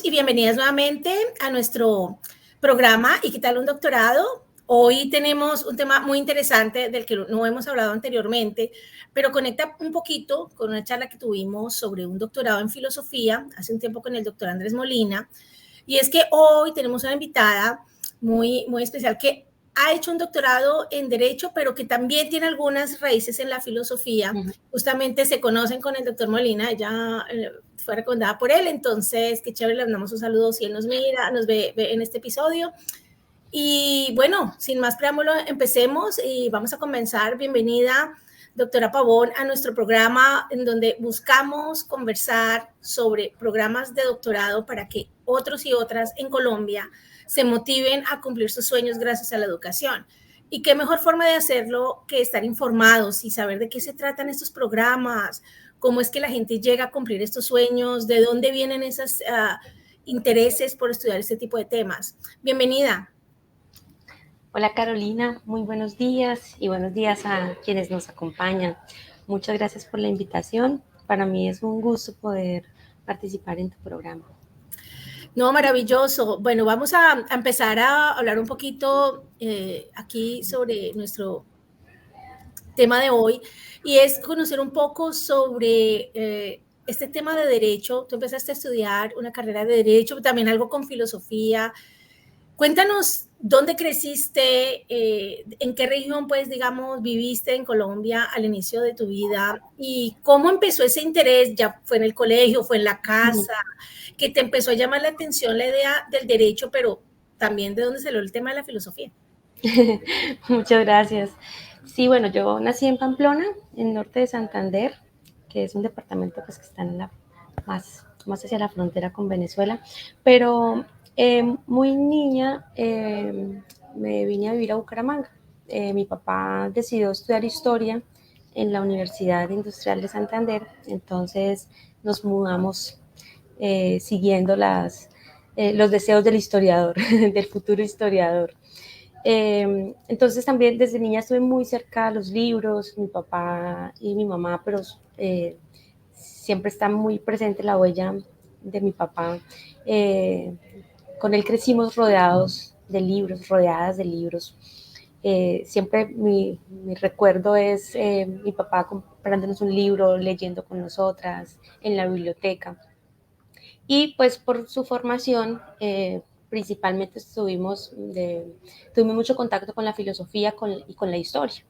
Y bienvenidas nuevamente a nuestro programa ¿Y qué tal un doctorado? Hoy tenemos un tema muy interesante del que no hemos hablado anteriormente, pero conecta un poquito con una charla que tuvimos sobre un doctorado en filosofía hace un tiempo con el doctor Andrés Molina. Y es que hoy tenemos una invitada muy especial que ha hecho un doctorado en Derecho, pero que también tiene algunas raíces en la filosofía. Justamente se conocen con el doctor Molina, ella fue recomendada por él, entonces qué chévere, le mandamos un saludo si él nos mira, nos ve en este episodio. Y bueno, sin más preámbulo, empecemos y vamos a comenzar. Bienvenida, doctora Pavón, a nuestro programa en donde buscamos conversar sobre programas de doctorado para que otros y otras en Colombia se motiven a cumplir sus sueños gracias a la educación. Y qué mejor forma de hacerlo que estar informados y saber de qué se tratan estos programas, cómo es que la gente llega a cumplir estos sueños, de dónde vienen esos intereses por estudiar este tipo de temas. Bienvenida. Hola Carolina, muy buenos días y buenos días a quienes nos acompañan. Muchas gracias por la invitación. Para mí es un gusto poder participar en tu programa. No, maravilloso. Bueno, vamos a empezar a hablar un poquito aquí sobre nuestro tema de hoy y es conocer un poco sobre este tema de derecho. Tú empezaste a estudiar una carrera de derecho, también algo con filosofía. Cuéntanos dónde creciste, en qué región, pues, digamos, viviste en Colombia al inicio de tu vida y cómo empezó ese interés, ya fue en el colegio, fue en la casa, que te empezó a llamar la atención la idea del derecho, pero también de dónde salió el tema de la filosofía. Muchas gracias. Sí, bueno, yo nací en Pamplona, en norte de Santander, que es un departamento pues, que está en más hacia la frontera con Venezuela, pero muy niña me vine a vivir a Bucaramanga. Mi papá decidió estudiar historia en la Universidad Industrial de Santander, entonces nos mudamos siguiendo los deseos del historiador, del futuro historiador. Entonces también desde niña estuve muy cerca a los libros, mi papá y mi mamá, pero siempre está muy presente la huella de mi papá. Con él crecimos rodeados de libros, rodeadas de libros. Siempre mi recuerdo es mi papá comprándonos un libro, leyendo con nosotras en la biblioteca. Y pues por su formación, principalmente tuvimos mucho contacto con la filosofía y con la historia.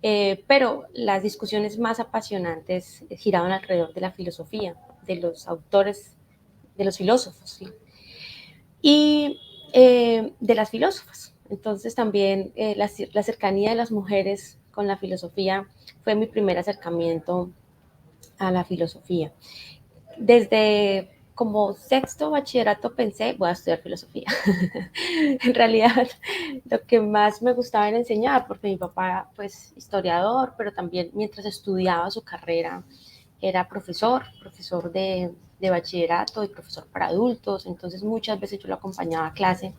Pero las discusiones más apasionantes giraban alrededor de la filosofía, de los autores, de los filósofos, ¿sí? Y de las filósofas. Entonces también la cercanía de las mujeres con la filosofía fue mi primer acercamiento a la filosofía. Desde como sexto bachillerato pensé, voy a estudiar filosofía. En realidad, lo que más me gustaba era enseñar, porque mi papá, pues, historiador, pero también mientras estudiaba su carrera, era profesor de bachillerato y profesor para adultos, entonces muchas veces yo lo acompañaba a clase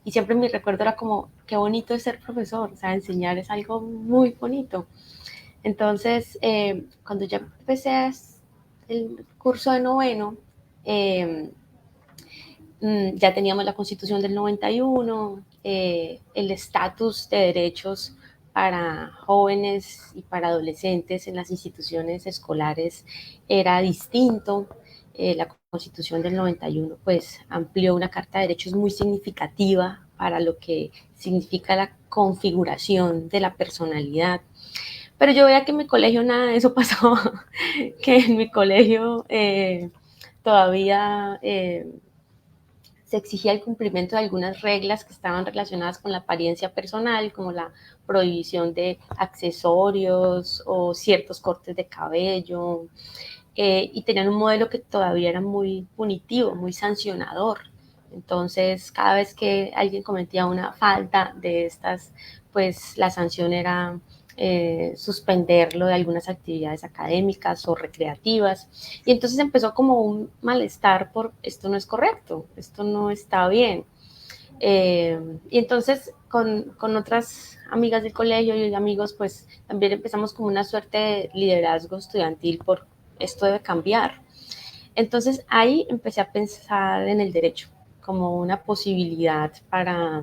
y siempre mi recuerdo era como, qué bonito es ser profesor, o sea, enseñar es algo muy bonito. Entonces, cuando ya empecé el curso de noveno, eh, ya teníamos la Constitución del 91, el estatus de derechos para jóvenes y para adolescentes en las instituciones escolares era distinto. La Constitución del 91 pues amplió una carta de derechos muy significativa para lo que significa la configuración de la personalidad. Pero yo veía que en mi colegio nada de eso pasó, que en mi colegio todavía se exigía el cumplimiento de algunas reglas que estaban relacionadas con la apariencia personal, como la prohibición de accesorios o ciertos cortes de cabello, y tenían un modelo que todavía era muy punitivo, muy sancionador. Entonces, cada vez que alguien cometía una falta de estas, pues la sanción era suspenderlo de algunas actividades académicas o recreativas. Y entonces empezó como un malestar por esto no es correcto, esto no está bien. Y entonces con otras amigas del colegio y amigos, pues también empezamos como una suerte de liderazgo estudiantil por esto debe cambiar. Entonces ahí empecé a pensar en el derecho como una posibilidad para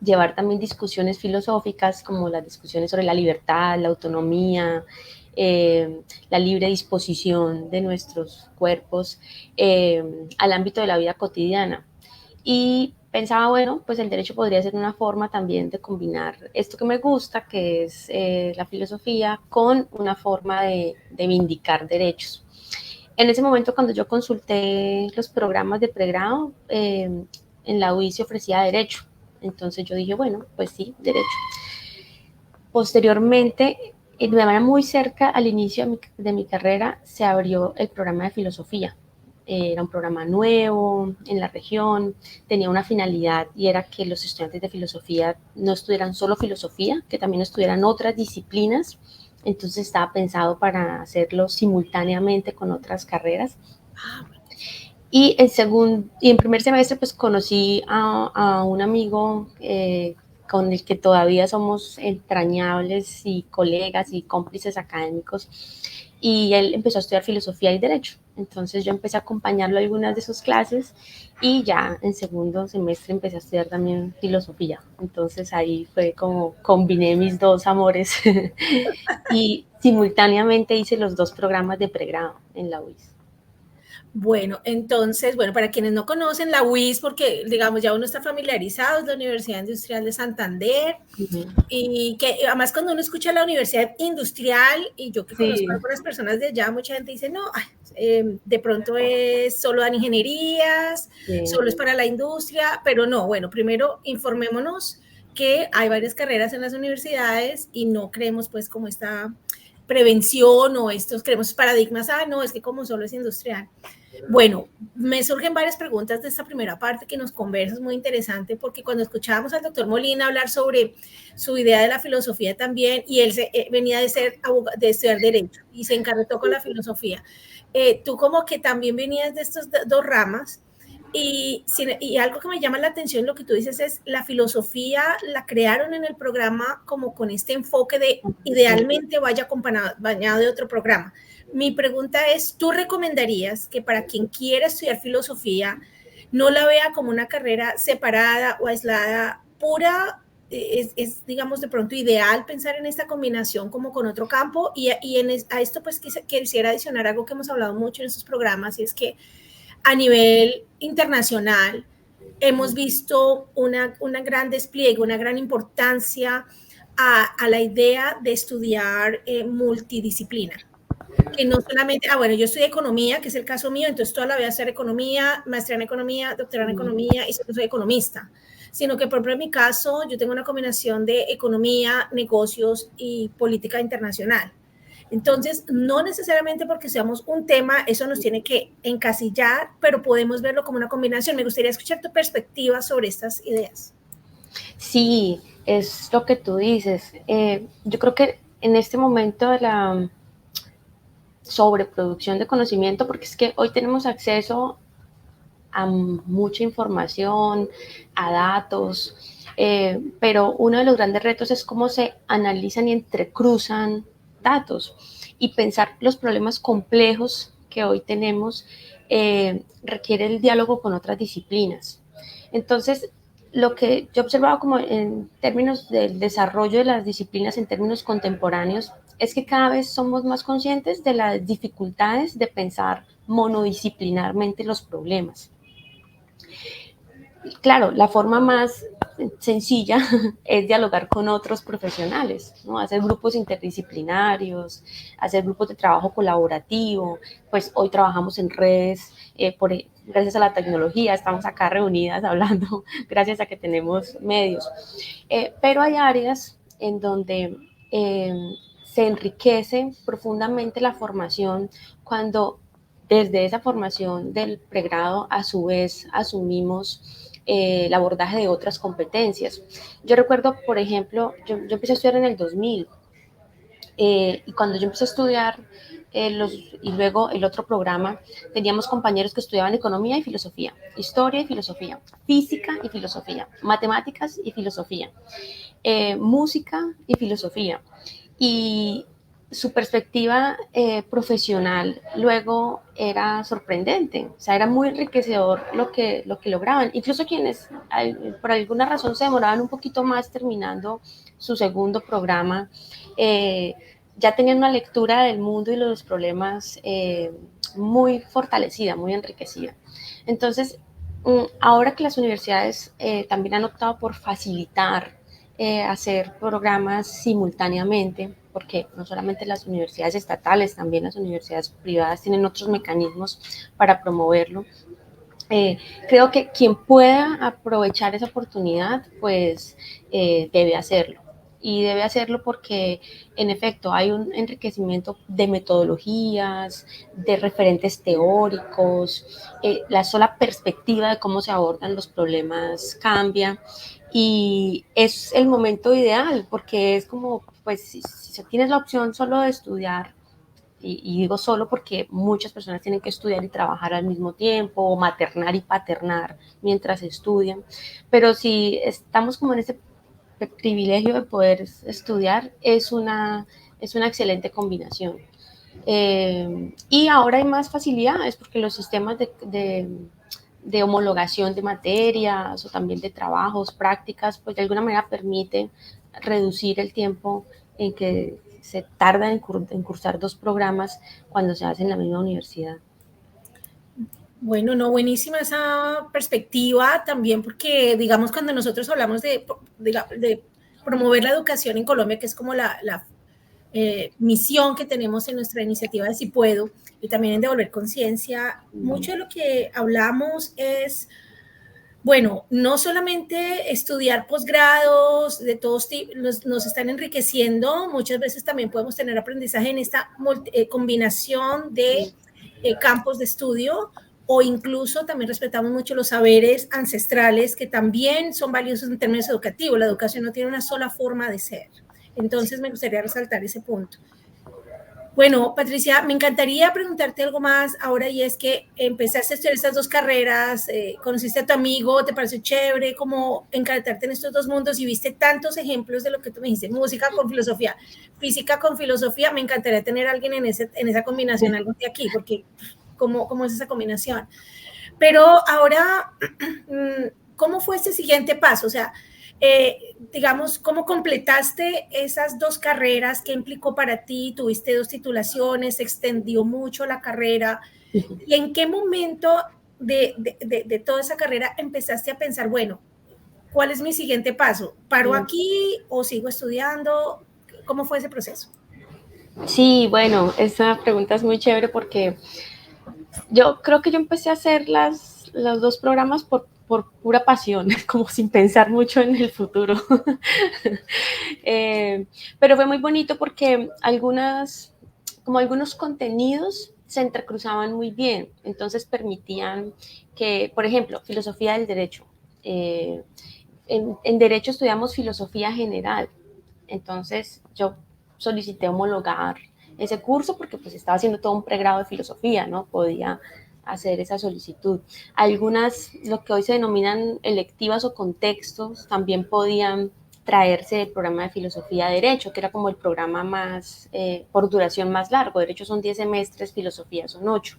llevar también discusiones filosóficas como las discusiones sobre la libertad, la autonomía, la libre disposición de nuestros cuerpos al ámbito de la vida cotidiana. Y pensaba, bueno, pues el derecho podría ser una forma también de combinar esto que me gusta, que es la filosofía, con una forma de vindicar derechos. En ese momento, cuando yo consulté los programas de pregrado, en la UIS se ofrecía derecho. Entonces yo dije, bueno, pues sí, derecho. Posteriormente, de manera muy cerca al inicio de mi carrera, se abrió el programa de filosofía. Era un programa nuevo en la región, tenía una finalidad y era que los estudiantes de filosofía no estudiaran solo filosofía, que también estudiaran otras disciplinas. Entonces estaba pensado para hacerlo simultáneamente con otras carreras. Y en primer semestre pues conocí a un amigo con el que todavía somos entrañables y colegas y cómplices académicos, y él empezó a estudiar filosofía y derecho. Entonces yo empecé a acompañarlo a algunas de sus clases y ya en segundo semestre empecé a estudiar también filosofía. Entonces ahí fue como combiné mis dos amores y simultáneamente hice los dos programas de pregrado en la UIS. Bueno, entonces, bueno, para quienes no conocen la UIS, porque digamos ya uno está familiarizado, es la Universidad Industrial de Santander, Uh-huh. y que además cuando uno escucha la Universidad Industrial, y yo que conozco a Sí. algunas personas de allá, mucha gente dice, no, de pronto es solo dan ingenierías, Sí. solo es para la industria, pero no, bueno, primero informémonos que hay varias carreras en las universidades y no creemos pues como esta prevención o estos creemos paradigmas, no, es que como solo es industrial. Bueno, me surgen varias preguntas de esta primera parte que nos conversas, muy interesante, porque cuando escuchábamos al doctor Molina hablar sobre su idea de la filosofía también, y él venía de estudiar Derecho y se encarretó con la filosofía. Tú como que también venías de estas dos ramas, y algo que me llama la atención, lo que tú dices es, la filosofía la crearon en el programa como con este enfoque de Sí. idealmente vaya acompañado de otro programa. Mi pregunta es, ¿tú recomendarías que para quien quiera estudiar filosofía no la vea como una carrera separada o aislada, pura? Digamos, de pronto ideal pensar en esta combinación como con otro campo, a esto pues quisiera adicionar algo que hemos hablado mucho en estos programas, y es que a nivel internacional hemos visto una gran despliegue, una gran importancia a la idea de estudiar multidisciplina, que no solamente, bueno, yo estudié economía, que es el caso mío, entonces toda la vida hacer economía, maestría en economía, doctorado en economía, y soy economista, sino que por ejemplo en mi caso yo tengo una combinación de economía, negocios y política internacional. Entonces, no necesariamente porque seamos un tema, eso nos tiene que encasillar, pero podemos verlo como una combinación. Me gustaría escuchar tu perspectiva sobre estas ideas. Sí, es lo que tú dices. Yo creo que en este momento de la sobreproducción de conocimiento, porque es que hoy tenemos acceso a mucha información, a datos, pero uno de los grandes retos es cómo se analizan y entrecruzan datos, y pensar los problemas complejos que hoy tenemos requiere el diálogo con otras disciplinas. Entonces, lo que yo he observado como en términos del desarrollo de las disciplinas en términos contemporáneos es que cada vez somos más conscientes de las dificultades de pensar monodisciplinarmente los problemas. Claro, la forma más sencilla es dialogar con otros profesionales, ¿no? Hacer grupos interdisciplinarios, hacer grupos de trabajo colaborativo. Pues hoy trabajamos en redes, gracias a la tecnología, estamos acá reunidas hablando, gracias a que tenemos medios. Pero hay áreas en donde se enriquece profundamente la formación cuando desde esa formación del pregrado a su vez asumimos el abordaje de otras competencias. Yo recuerdo, por ejemplo, yo empecé a estudiar en el 2000, y cuando yo empecé a estudiar y luego el otro programa, teníamos compañeros que estudiaban economía y filosofía, historia y filosofía, física y filosofía, matemáticas y filosofía, música y filosofía. Y su perspectiva profesional luego era sorprendente, o sea, era muy enriquecedor lo que lograban. Incluso quienes por alguna razón se demoraban un poquito más terminando su segundo programa, ya tenían una lectura del mundo y los problemas muy fortalecida, muy enriquecida. Entonces, ahora que las universidades también han optado por facilitar hacer programas simultáneamente, porque no solamente las universidades estatales, también las universidades privadas tienen otros mecanismos para promoverlo. Creo que quien pueda aprovechar esa oportunidad, pues debe hacerlo. Y debe hacerlo porque, en efecto, hay un enriquecimiento de metodologías, de referentes teóricos, la sola perspectiva de cómo se abordan los problemas cambia y es el momento ideal porque es como, pues, si tienes la opción solo de estudiar y digo solo porque muchas personas tienen que estudiar y trabajar al mismo tiempo, o maternar y paternar mientras estudian, pero si estamos como en ese privilegio de poder estudiar, es una excelente combinación. Y ahora hay más facilidades porque los sistemas de homologación de materias o también de trabajos, prácticas, pues de alguna manera permiten reducir el tiempo en que se tarda en cursar dos programas cuando se hace en la misma universidad. Bueno, no, buenísima esa perspectiva también, porque digamos cuando nosotros hablamos de promover la educación en Colombia, que es como la misión que tenemos en nuestra iniciativa de Si Puedo, y también en Devolver Conciencia, mucho de lo que hablamos es, bueno, no solamente estudiar posgrados de todos tipos, nos están enriqueciendo, muchas veces también podemos tener aprendizaje en esta combinación de campos de estudio, o incluso también respetamos mucho los saberes ancestrales que también son valiosos en términos educativos. La educación no tiene una sola forma de ser. Entonces me gustaría resaltar ese punto. Bueno, Patricia, me encantaría preguntarte algo más ahora, y es que empezaste a estudiar estas dos carreras, conociste a tu amigo, te pareció chévere como encartarte en estos dos mundos y viste tantos ejemplos de lo que tú me dijiste, música con filosofía, física con filosofía. Me encantaría tener a alguien en esa combinación algún día aquí, porque ¿cómo es esa combinación? Pero ahora, ¿cómo fue este siguiente paso? O sea, digamos, ¿cómo completaste esas dos carreras? ¿Qué implicó para ti? ¿Tuviste dos titulaciones? ¿Se extendió mucho la carrera? ¿Y en qué momento de toda esa carrera empezaste a pensar, bueno, ¿cuál es mi siguiente paso? ¿Paro aquí o sigo estudiando? ¿Cómo fue ese proceso? Sí, bueno, esa pregunta es muy chévere porque yo creo que yo empecé a hacer los dos programas por pura pasión, como sin pensar mucho en el futuro. Pero fue muy bonito porque como algunos contenidos se entrecruzaban muy bien, entonces permitían que, por ejemplo, filosofía del derecho. En derecho estudiamos filosofía general, entonces yo solicité homologar ese curso porque pues estaba haciendo todo un pregrado de filosofía, ¿no? Podía hacer esa solicitud. Algunas, lo que hoy se denominan electivas o contextos, también podían traerse del programa de filosofía de derecho, que era como el programa más, por duración más largo. Derecho son 10 semestres, filosofía son 8.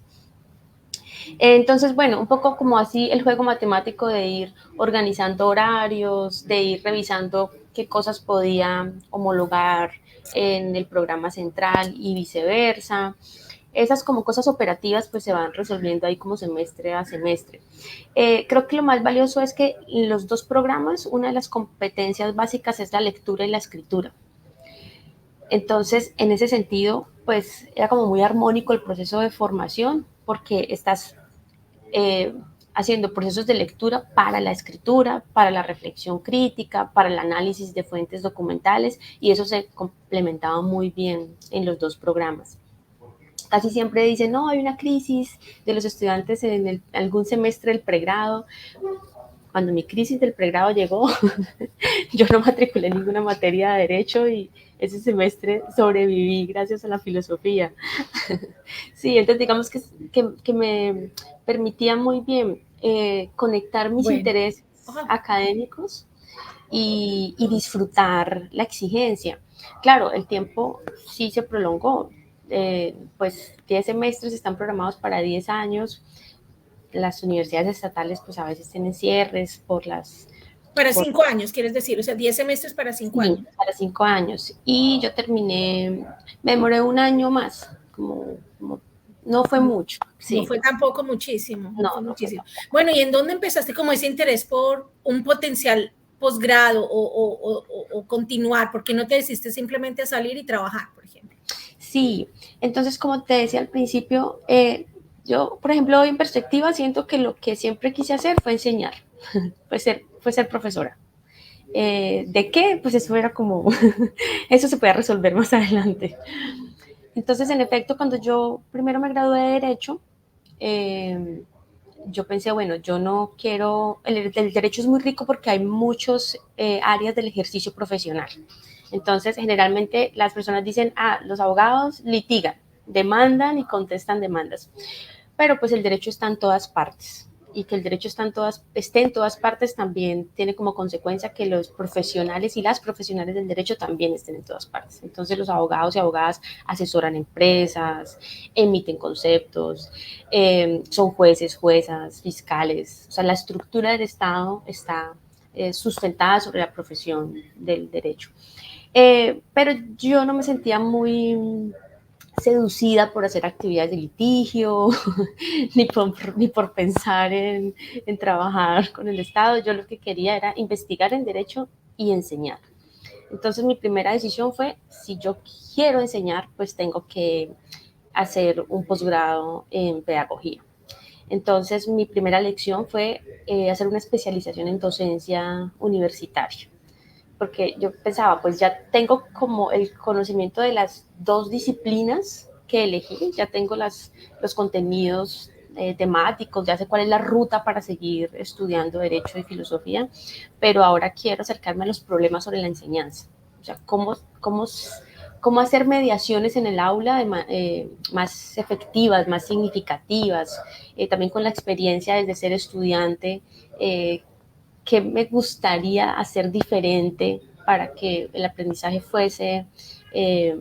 Entonces, bueno, un poco como así el juego matemático de ir organizando horarios, de ir revisando qué cosas podía homologar en el programa central y viceversa. Esas como cosas operativas pues se van resolviendo ahí como semestre a semestre. Creo que lo más valioso es que en los dos programas una de las competencias básicas es la lectura y la escritura. Entonces, en ese sentido, pues era como muy armónico el proceso de formación porque estás eh, haciendo procesos de lectura para la escritura, para la reflexión crítica, para el análisis de fuentes documentales, y eso se complementaba muy bien en los dos programas. Casi siempre dicen, no, hay una crisis de los estudiantes en algún semestre del pregrado. Cuando mi crisis del pregrado llegó, yo no matriculé ninguna materia de derecho y ese semestre sobreviví gracias a la filosofía. Sí, entonces digamos que me permitía muy bien conectar mis Bueno, intereses académicos y disfrutar la exigencia. Claro, el tiempo sí se prolongó, pues 10 semestres están programados para 10 años, las universidades estatales pues a veces tienen cierres por las... Para 5 años, quieres decir, o sea, 10 semestres para 5 años. Sí, para 5 años. Y yo terminé, me demoré un año más, como no fue mucho, No sí. fue tampoco muchísimo, no fue No fue muchísimo. tampoco. Bueno, ¿y en dónde empezaste como ese interés por un potencial posgrado o continuar? ¿Por qué no te decidiste simplemente a salir y trabajar, por ejemplo? Sí, entonces como te decía al principio, yo, por ejemplo, hoy en perspectiva siento que lo que siempre quise hacer fue enseñar, fue ser profesora. ¿De qué? Pues eso era como, eso se puede resolver más adelante. Entonces, en efecto, cuando yo primero me gradué de Derecho, eh, yo pensé, bueno, yo no quiero, el derecho es muy rico porque hay muchas áreas del ejercicio profesional. Entonces, generalmente las personas dicen, los abogados litigan, demandan y contestan demandas. Pero pues el derecho está en todas partes. Y que el derecho esté en todas partes también tiene como consecuencia que los profesionales y las profesionales del derecho también estén en todas partes. Entonces los abogados y abogadas asesoran empresas, emiten conceptos, son jueces, juezas, fiscales. O sea, la estructura del Estado está sustentada sobre la profesión del derecho. Pero yo no me sentía muy seducida por hacer actividades de litigio, ni por pensar en trabajar con el Estado. Yo lo que quería era investigar en derecho y enseñar. Entonces mi primera decisión fue, si yo quiero enseñar, pues tengo que hacer un posgrado en pedagogía. Entonces mi primera lección fue hacer una especialización en docencia universitaria, porque yo pensaba, pues ya tengo como el conocimiento de las dos disciplinas que elegí, ya tengo los contenidos temáticos, ya sé cuál es la ruta para seguir estudiando Derecho y Filosofía, pero ahora quiero acercarme a los problemas sobre la enseñanza, o sea, cómo hacer mediaciones en el aula más efectivas, más significativas, también con la experiencia desde ser estudiante, qué me gustaría hacer diferente para que el aprendizaje fuese eh,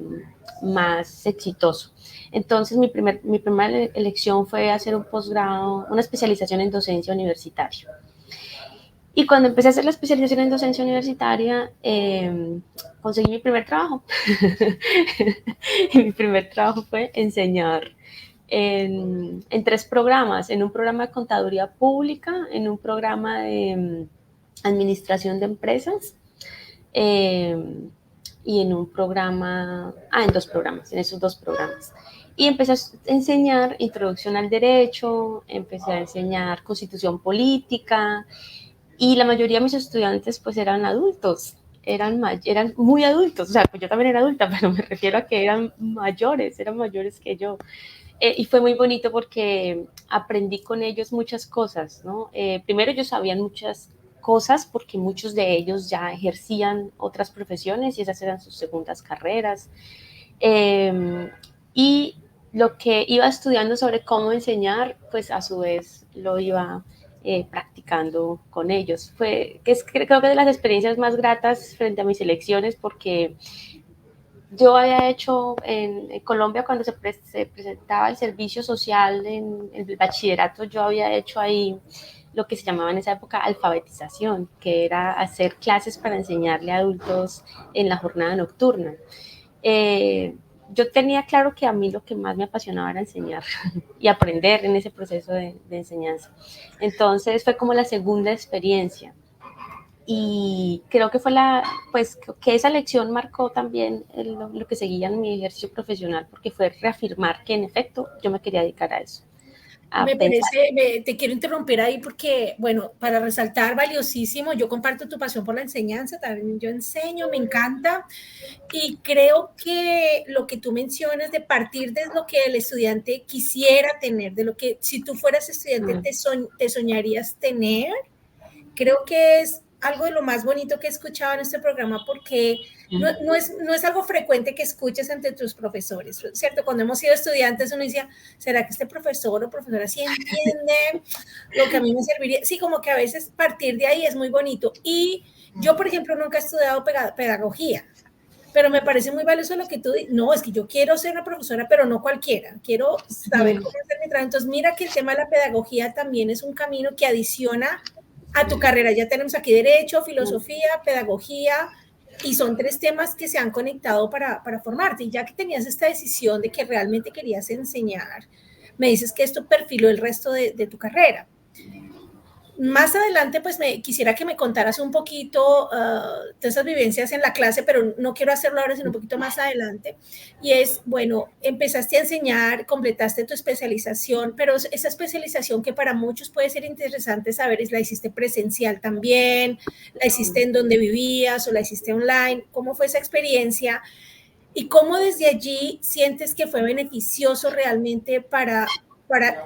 más exitoso. Entonces, mi primera elección fue hacer un posgrado, una especialización en docencia universitaria. Y cuando empecé a hacer la especialización en docencia universitaria, conseguí mi primer trabajo. Y mi primer trabajo fue enseñar en 3 programas, en un programa de contaduría pública, en un programa de administración de empresas y en un programa, en 2 programas, en esos 2 programas. Y empecé a enseñar introducción al derecho, empecé a enseñar constitución política y la mayoría de mis estudiantes pues eran adultos, eran muy adultos, o sea, pues yo también era adulta, pero me refiero a que eran mayores que yo. Y fue muy bonito porque aprendí con ellos muchas cosas, ¿no? Primero ellos sabían muchas cosas porque muchos de ellos ya ejercían otras profesiones y esas eran sus segundas carreras. Y lo que iba estudiando sobre cómo enseñar, pues a su vez lo iba practicando con ellos. Creo que de las experiencias más gratas frente a mis elecciones porque yo había hecho en Colombia cuando se presentaba el servicio social en el bachillerato, yo había hecho ahí lo que se llamaba en esa época alfabetización, que era hacer clases para enseñarle a adultos en la jornada nocturna. Eh, yo tenía claro que a mí lo que más me apasionaba era enseñar y aprender en ese proceso de enseñanza. Entonces fue como la segunda experiencia y creo que pues que esa lección marcó también lo que seguía en mi ejercicio profesional, porque fue reafirmar que en efecto yo me quería dedicar a eso, a Me pensar. parece, te quiero interrumpir ahí porque, bueno, para resaltar, valiosísimo, yo comparto tu pasión por la enseñanza, también yo enseño, me encanta, y creo que lo que tú mencionas de partir de lo que el estudiante quisiera tener, de lo que si tú fueras estudiante te soñarías tener, creo que es algo de lo más bonito que he escuchado en este programa, porque no es algo frecuente que escuches entre tus profesores, ¿cierto? Cuando hemos sido estudiantes uno decía, ¿será que este profesor o profesora sí entiende lo que a mí me serviría? Sí, como que a veces partir de ahí es muy bonito. Y yo, por ejemplo, nunca he estudiado pedagogía, pero me parece muy valioso lo que tú dices. No, es que yo quiero ser una profesora, pero no cualquiera. Quiero saber cómo hacer mi trabajo. Entonces, mira que el tema de la pedagogía también es un camino que adiciona a tu carrera. Ya tenemos aquí derecho, filosofía, pedagogía, y son 3 temas que se han conectado para formarte. Y ya que tenías esta decisión de que realmente querías enseñar, me dices que esto perfiló el resto de tu carrera. Más adelante, pues quisiera que me contaras un poquito de esas vivencias en la clase, pero no quiero hacerlo ahora, sino un poquito más adelante. Y es, bueno, empezaste a enseñar, completaste tu especialización, pero esa especialización que para muchos puede ser interesante saber es, ¿la hiciste presencial también? ¿La hiciste en donde vivías o la hiciste online? ¿Cómo fue esa experiencia? ¿Y cómo desde allí sientes que fue beneficioso realmente para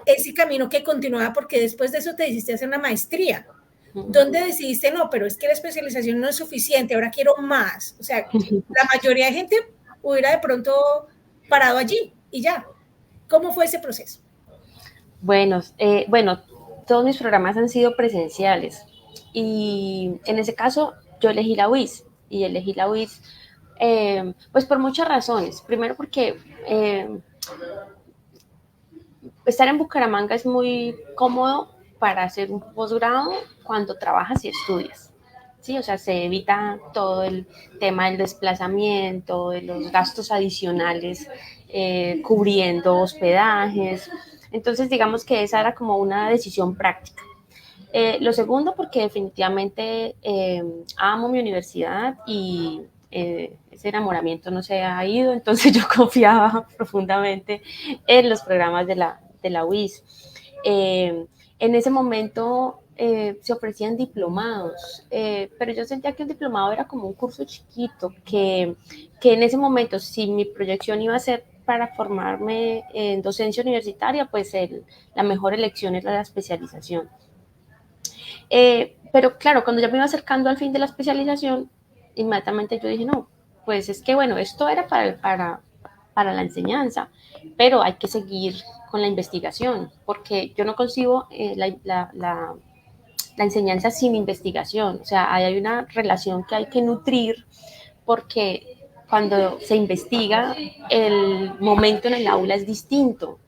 ese camino que continuaba? Porque después de eso te decidiste hacer una maestría. ¿Dónde decidiste, no, pero es que la especialización no es suficiente, ahora quiero más? O sea, la mayoría de gente hubiera de pronto parado allí y ya. ¿Cómo fue ese proceso? Bueno, todos mis programas han sido presenciales y en ese caso yo elegí la UIS y elegí la UIS pues por muchas razones. Primero porque estar en Bucaramanga es muy cómodo para hacer un posgrado cuando trabajas y estudias. Sí, o sea, se evita todo el tema del desplazamiento, de los gastos adicionales, cubriendo hospedajes. Entonces, digamos que esa era como una decisión práctica. Lo segundo, porque definitivamente amo mi universidad y ese enamoramiento no se ha ido, entonces yo confiaba profundamente en los programas de la UIS. En ese momento se ofrecían diplomados, pero yo sentía que un diplomado era como un curso chiquito, que en ese momento, si mi proyección iba a ser para formarme en docencia universitaria, pues la mejor elección era la especialización. Pero claro, cuando ya me iba acercando al fin de la especialización, inmediatamente yo dije, no, pues es que bueno, esto era para la enseñanza, pero hay que seguir con la investigación, porque yo no concibo la enseñanza sin investigación, o sea, hay una relación que hay que nutrir, porque cuando se investiga, el momento en el aula es distinto.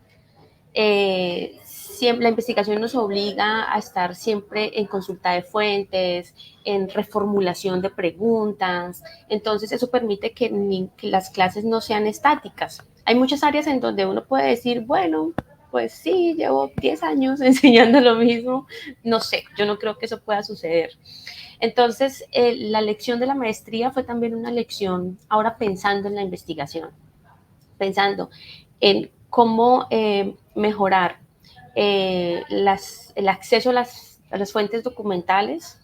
Siempre, la investigación nos obliga a estar siempre en consulta de fuentes, en reformulación de preguntas, entonces eso permite que las clases no sean estáticas. Hay muchas áreas en donde uno puede decir, bueno, pues sí, llevo 10 años enseñando lo mismo, no sé, yo no creo que eso pueda suceder. Entonces, la lección de la maestría fue también una lección, ahora pensando en la investigación, pensando en cómo mejorar el acceso a las fuentes documentales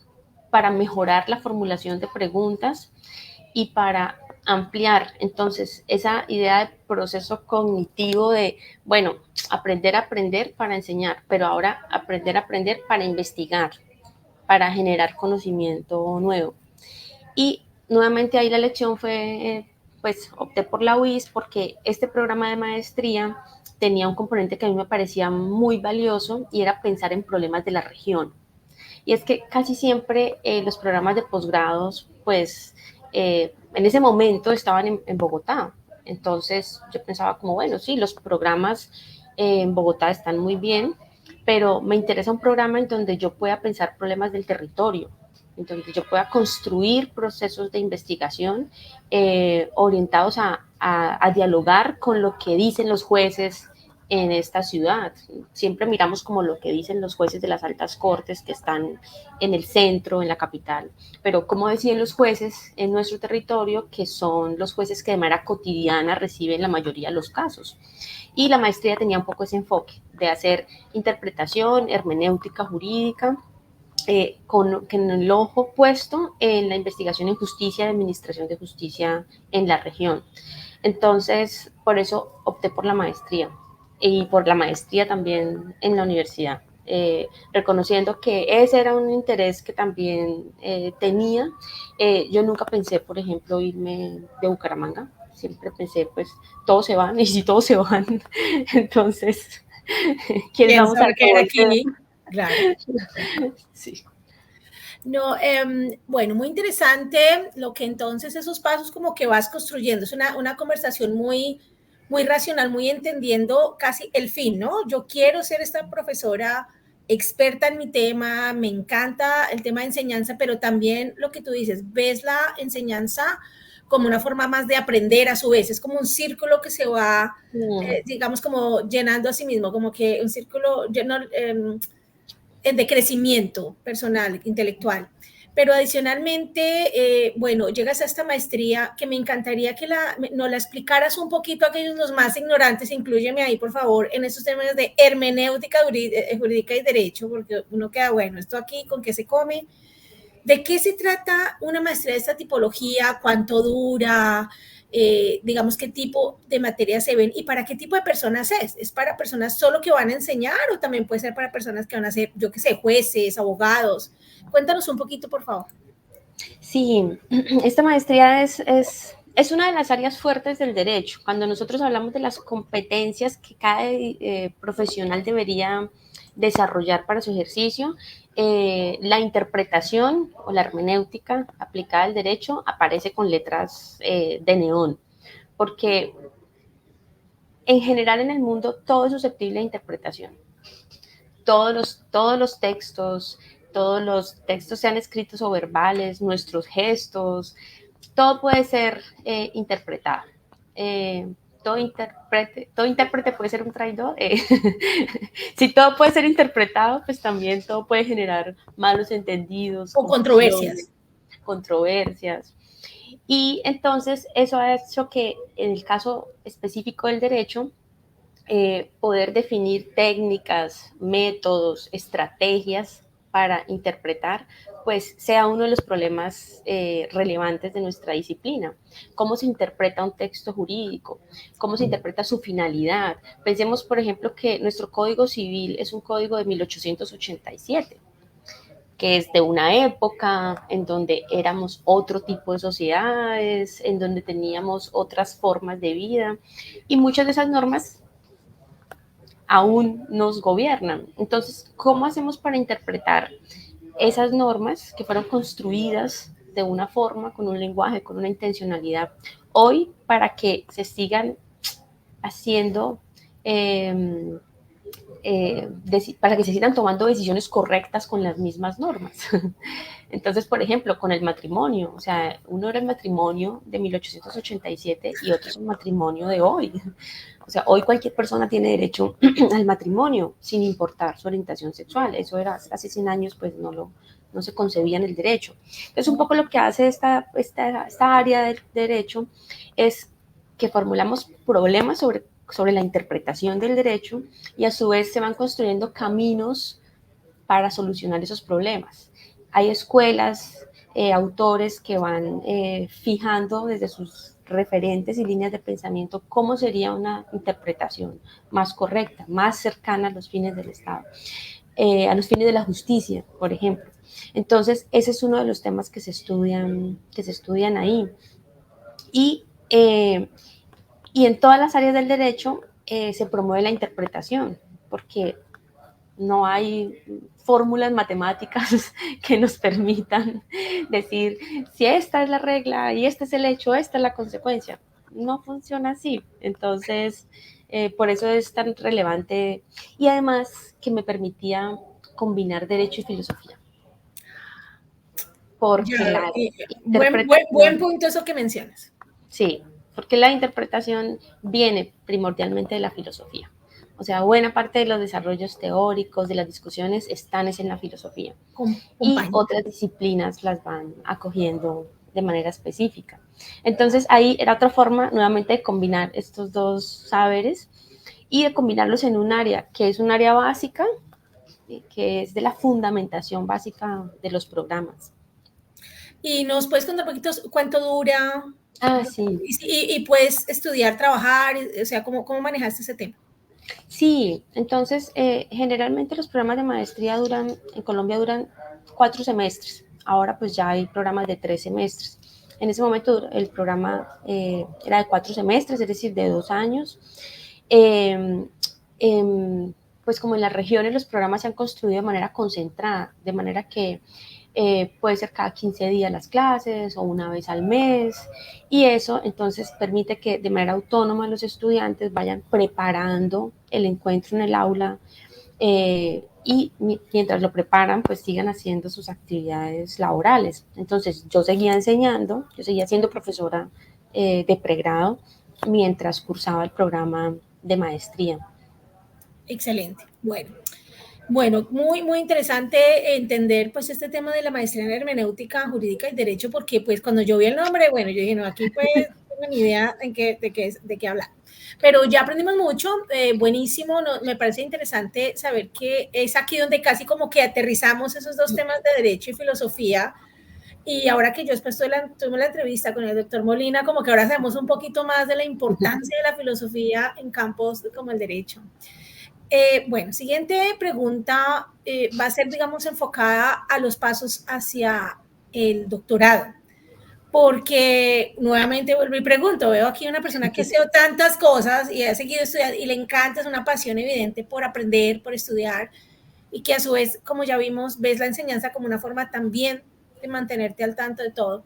para mejorar la formulación de preguntas y para ampliar entonces esa idea de proceso cognitivo de, bueno, aprender a aprender para enseñar, pero ahora aprender a aprender para investigar, para generar conocimiento nuevo. Y nuevamente ahí la lección fue, pues opté por la UIS porque este programa de maestría tenía un componente que a mí me parecía muy valioso y era pensar en problemas de la región. Y es que casi siempre los programas de posgrados, pues en ese momento estaban en Bogotá. Entonces yo pensaba como, bueno, sí, los programas en Bogotá están muy bien, pero me interesa un programa en donde yo pueda pensar problemas del territorio, en donde yo pueda construir procesos de investigación orientados a dialogar con lo que dicen los jueces en esta ciudad. Siempre miramos como lo que dicen los jueces de las altas cortes que están en el centro, en la capital, pero como decían los jueces en nuestro territorio, que son los jueces que de manera cotidiana reciben la mayoría de los casos. Y la maestría tenía un poco ese enfoque de hacer interpretación, hermenéutica jurídica, con el ojo puesto en la investigación en justicia y administración de justicia en la región. Entonces, por eso opté por la maestría y por la maestría también en la universidad. reconociendo que ese era un interés que también tenía. Yo nunca pensé, por ejemplo, irme de Bucaramanga. Siempre pensé, pues, todos se van, y si todos se van, entonces, ¿quiénes ¿Quién vamos a sabe quedar volver? aquí? Claro. Sí. No, bueno, muy interesante lo que entonces esos pasos como que vas construyendo. Es una conversación muy, muy racional, muy entendiendo casi el fin, ¿no? Yo quiero ser esta profesora experta en mi tema, me encanta el tema de enseñanza, pero también lo que tú dices, ves la enseñanza como una forma más de aprender a su vez, es como un círculo que se va, digamos, como llenando a sí mismo, como que un círculo lleno, de crecimiento personal, intelectual. Pero adicionalmente, bueno, llegas a esta maestría que me encantaría que nos la explicaras un poquito a aquellos los más ignorantes, inclúyeme ahí, por favor, en estos términos de hermenéutica jurídica y derecho, porque uno queda, bueno, esto aquí, ¿con qué se come? ¿De qué se trata una maestría de esta tipología? ¿Cuánto dura? Digamos, qué tipo de materias se ven y para qué tipo de personas es. ¿Es para personas solo que van a enseñar o también puede ser para personas que van a ser, yo qué sé, jueces, abogados? Cuéntanos un poquito, por favor. Sí, esta maestría es una de las áreas fuertes del derecho. Cuando nosotros hablamos de las competencias que cada profesional debería desarrollar para su ejercicio, la interpretación o la hermenéutica aplicada al derecho aparece con letras de neón, porque en general en el mundo todo es susceptible de interpretación. Todos los textos sean escritos o verbales, nuestros gestos, todo puede ser interpretado. Todo intérprete puede ser un traidor. Si todo puede ser interpretado, pues también todo puede generar malos entendidos, O confusiones, controversias. controversias. Y entonces eso ha hecho que en el caso específico del derecho, poder definir técnicas, métodos, estrategias para interpretar, pues sea uno de los problemas relevantes de nuestra disciplina. ¿Cómo se interpreta un texto jurídico? ¿Cómo se interpreta su finalidad? Pensemos, por ejemplo, que nuestro Código Civil es un código de 1887, que es de una época en donde éramos otro tipo de sociedades, en donde teníamos otras formas de vida, y muchas de esas normas aún nos gobiernan. Entonces, ¿cómo hacemos para interpretar esas normas que fueron construidas de una forma, con un lenguaje, con una intencionalidad, hoy para que se sigan haciendo, eh, para que se sigan tomando decisiones correctas con las mismas normas? Entonces, por ejemplo, con el matrimonio, o sea, uno era el matrimonio de 1887 y otro es el matrimonio de hoy. O sea, hoy cualquier persona tiene derecho al matrimonio sin importar su orientación sexual. Eso era hace 100 años, pues no se concebía en el derecho. Entonces, un poco lo que hace esta área del derecho es que formulamos problemas sobre la interpretación del derecho y a su vez se van construyendo caminos para solucionar esos problemas. Hay escuelas, autores que van fijando desde sus referentes y líneas de pensamiento cómo sería una interpretación más correcta, más cercana a los fines del Estado, a los fines de la justicia, por ejemplo. Entonces, ese es uno de los temas que se estudian ahí. Y, eh, y en todas las áreas del derecho se promueve la interpretación, porque no hay fórmulas matemáticas que nos permitan decir si esta es la regla y este es el hecho, esta es la consecuencia. No funciona así. Entonces, por eso es tan relevante y además que me permitía combinar derecho y filosofía. Ya, Porque la buen interpretación, punto eso que mencionas. sí, porque la interpretación viene primordialmente de la filosofía. O sea, buena parte de los desarrollos teóricos, de las discusiones, están en la filosofía. Y Compañía. otras disciplinas las van acogiendo de manera específica. Entonces, ahí era otra forma nuevamente de combinar estos dos saberes y de combinarlos en un área que es un área básica, que es de la fundamentación básica de los programas. Y nos puedes contar un poquito cuánto dura Ah, sí. y puedes estudiar, trabajar, o sea, cómo manejaste ese tema. Sí, entonces generalmente los programas de maestría en Colombia duran 4 semestres. Ahora pues ya hay programas de 3 semestres. En ese momento el programa era de 4 semestres, es decir, de 2 años. Eh, pues como en las regiones los programas se han construido de manera concentrada, de manera que puede ser cada 15 días las clases o una vez al mes, y eso entonces permite que de manera autónoma los estudiantes vayan preparando el encuentro en el aula y mientras lo preparan pues sigan haciendo sus actividades laborales. Entonces yo seguía enseñando, yo seguía siendo profesora de pregrado mientras cursaba el programa de maestría. Excelente. Bueno, muy interesante entender pues este tema de la maestría en hermenéutica jurídica y derecho, porque pues cuando yo vi el nombre, bueno, yo dije, no, aquí pues no tengo ni idea de qué hablar. Pero ya aprendimos mucho, buenísimo, me parece interesante saber que es aquí donde casi como que aterrizamos esos dos temas de derecho y filosofía. Y ahora que yo después tuve la entrevista con el doctor Molina, como que ahora sabemos un poquito más de la importancia de la filosofía en campos como el derecho. Bueno, siguiente pregunta va a ser, digamos, enfocada a los pasos hacia el doctorado, porque nuevamente vuelvo y pregunto, veo aquí una persona que ha hecho tantas cosas y ha seguido estudiando y le encanta, es una pasión evidente por aprender, por estudiar, y que a su vez, como ya vimos, ves la enseñanza como una forma también de mantenerte al tanto de todo.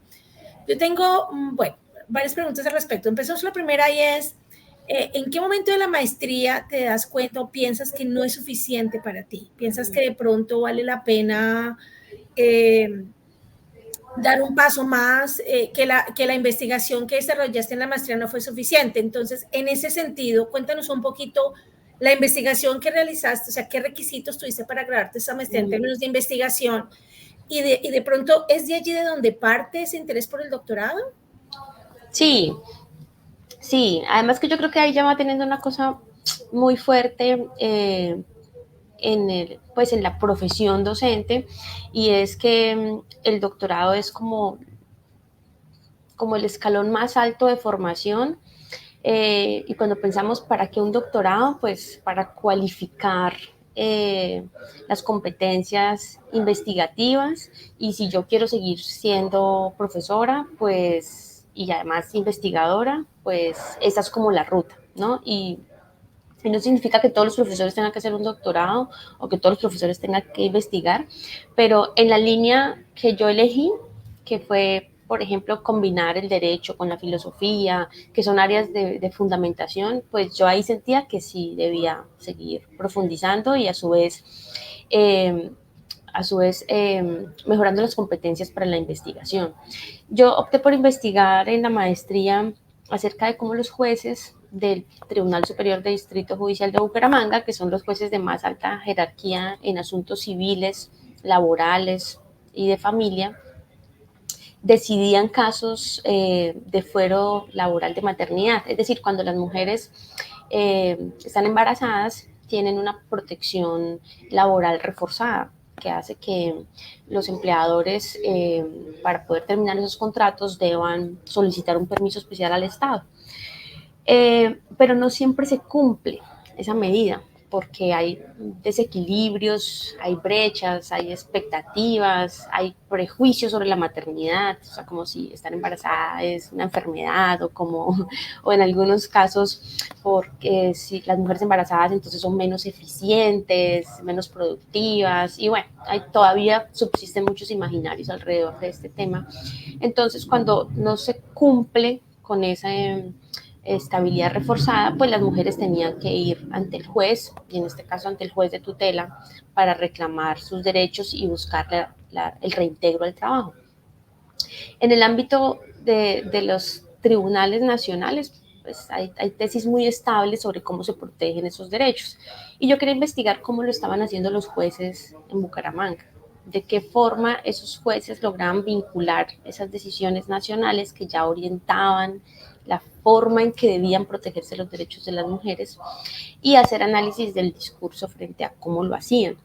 Yo tengo, bueno, varias preguntas al respecto. Empezamos la primera y es, ¿en qué momento de la maestría te das cuenta o piensas que no es suficiente para ti? ¿Piensas que de pronto vale la pena dar un paso más, que la investigación que desarrollaste en la maestría no fue suficiente? Entonces, en ese sentido, cuéntanos un poquito la investigación que realizaste, o sea, qué requisitos tuviste para graduarte esa maestría en términos de investigación y de pronto, ¿es de allí de donde parte ese interés por el doctorado? Sí, sí, además que yo creo que ahí ya va teniendo una cosa muy fuerte pues en la profesión docente, y es que el doctorado es como el escalón más alto de formación. Y cuando pensamos para qué un doctorado, pues para cualificar las competencias investigativas, y si yo quiero seguir siendo profesora, pues, y además investigadora, pues esa es como la ruta, ¿no? Y no significa que todos los profesores tengan que hacer un doctorado o que todos los profesores tengan que investigar, pero en la línea que yo elegí, que fue, por ejemplo, combinar el derecho con la filosofía, que son áreas de fundamentación, pues yo ahí sentía que sí debía seguir profundizando y eh, a su vez mejorando las competencias para la investigación. Yo opté por investigar en la maestría acerca de cómo los jueces del Tribunal Superior de Distrito Judicial de Bucaramanga, que son los jueces de más alta jerarquía en asuntos civiles, laborales y de familia, decidían casos de fuero laboral de maternidad. Es decir, cuando las mujeres están embarazadas, tienen una protección laboral reforzada, que hace que los empleadores, para poder terminar esos contratos, deban solicitar un permiso especial al Estado. Pero no siempre se cumple esa medida, porque hay desequilibrios, hay brechas, hay expectativas, hay prejuicios sobre la maternidad, o sea, como si estar embarazada es una enfermedad, o en algunos casos, porque si las mujeres embarazadas entonces son menos eficientes, menos productivas, y bueno, todavía subsisten muchos imaginarios alrededor de este tema. Entonces, cuando no se cumple con esa estabilidad reforzada, pues las mujeres tenían que ir ante el juez, y en este caso ante el juez de tutela, para reclamar sus derechos y buscar el reintegro al trabajo. En el ámbito de los tribunales nacionales, pues hay tesis muy estables sobre cómo se protegen esos derechos. Y yo quería investigar cómo lo estaban haciendo los jueces en Bucaramanga, de qué forma esos jueces lograban vincular esas decisiones nacionales que ya orientaban la forma en que debían protegerse los derechos de las mujeres, y hacer análisis del discurso frente a cómo lo hacían.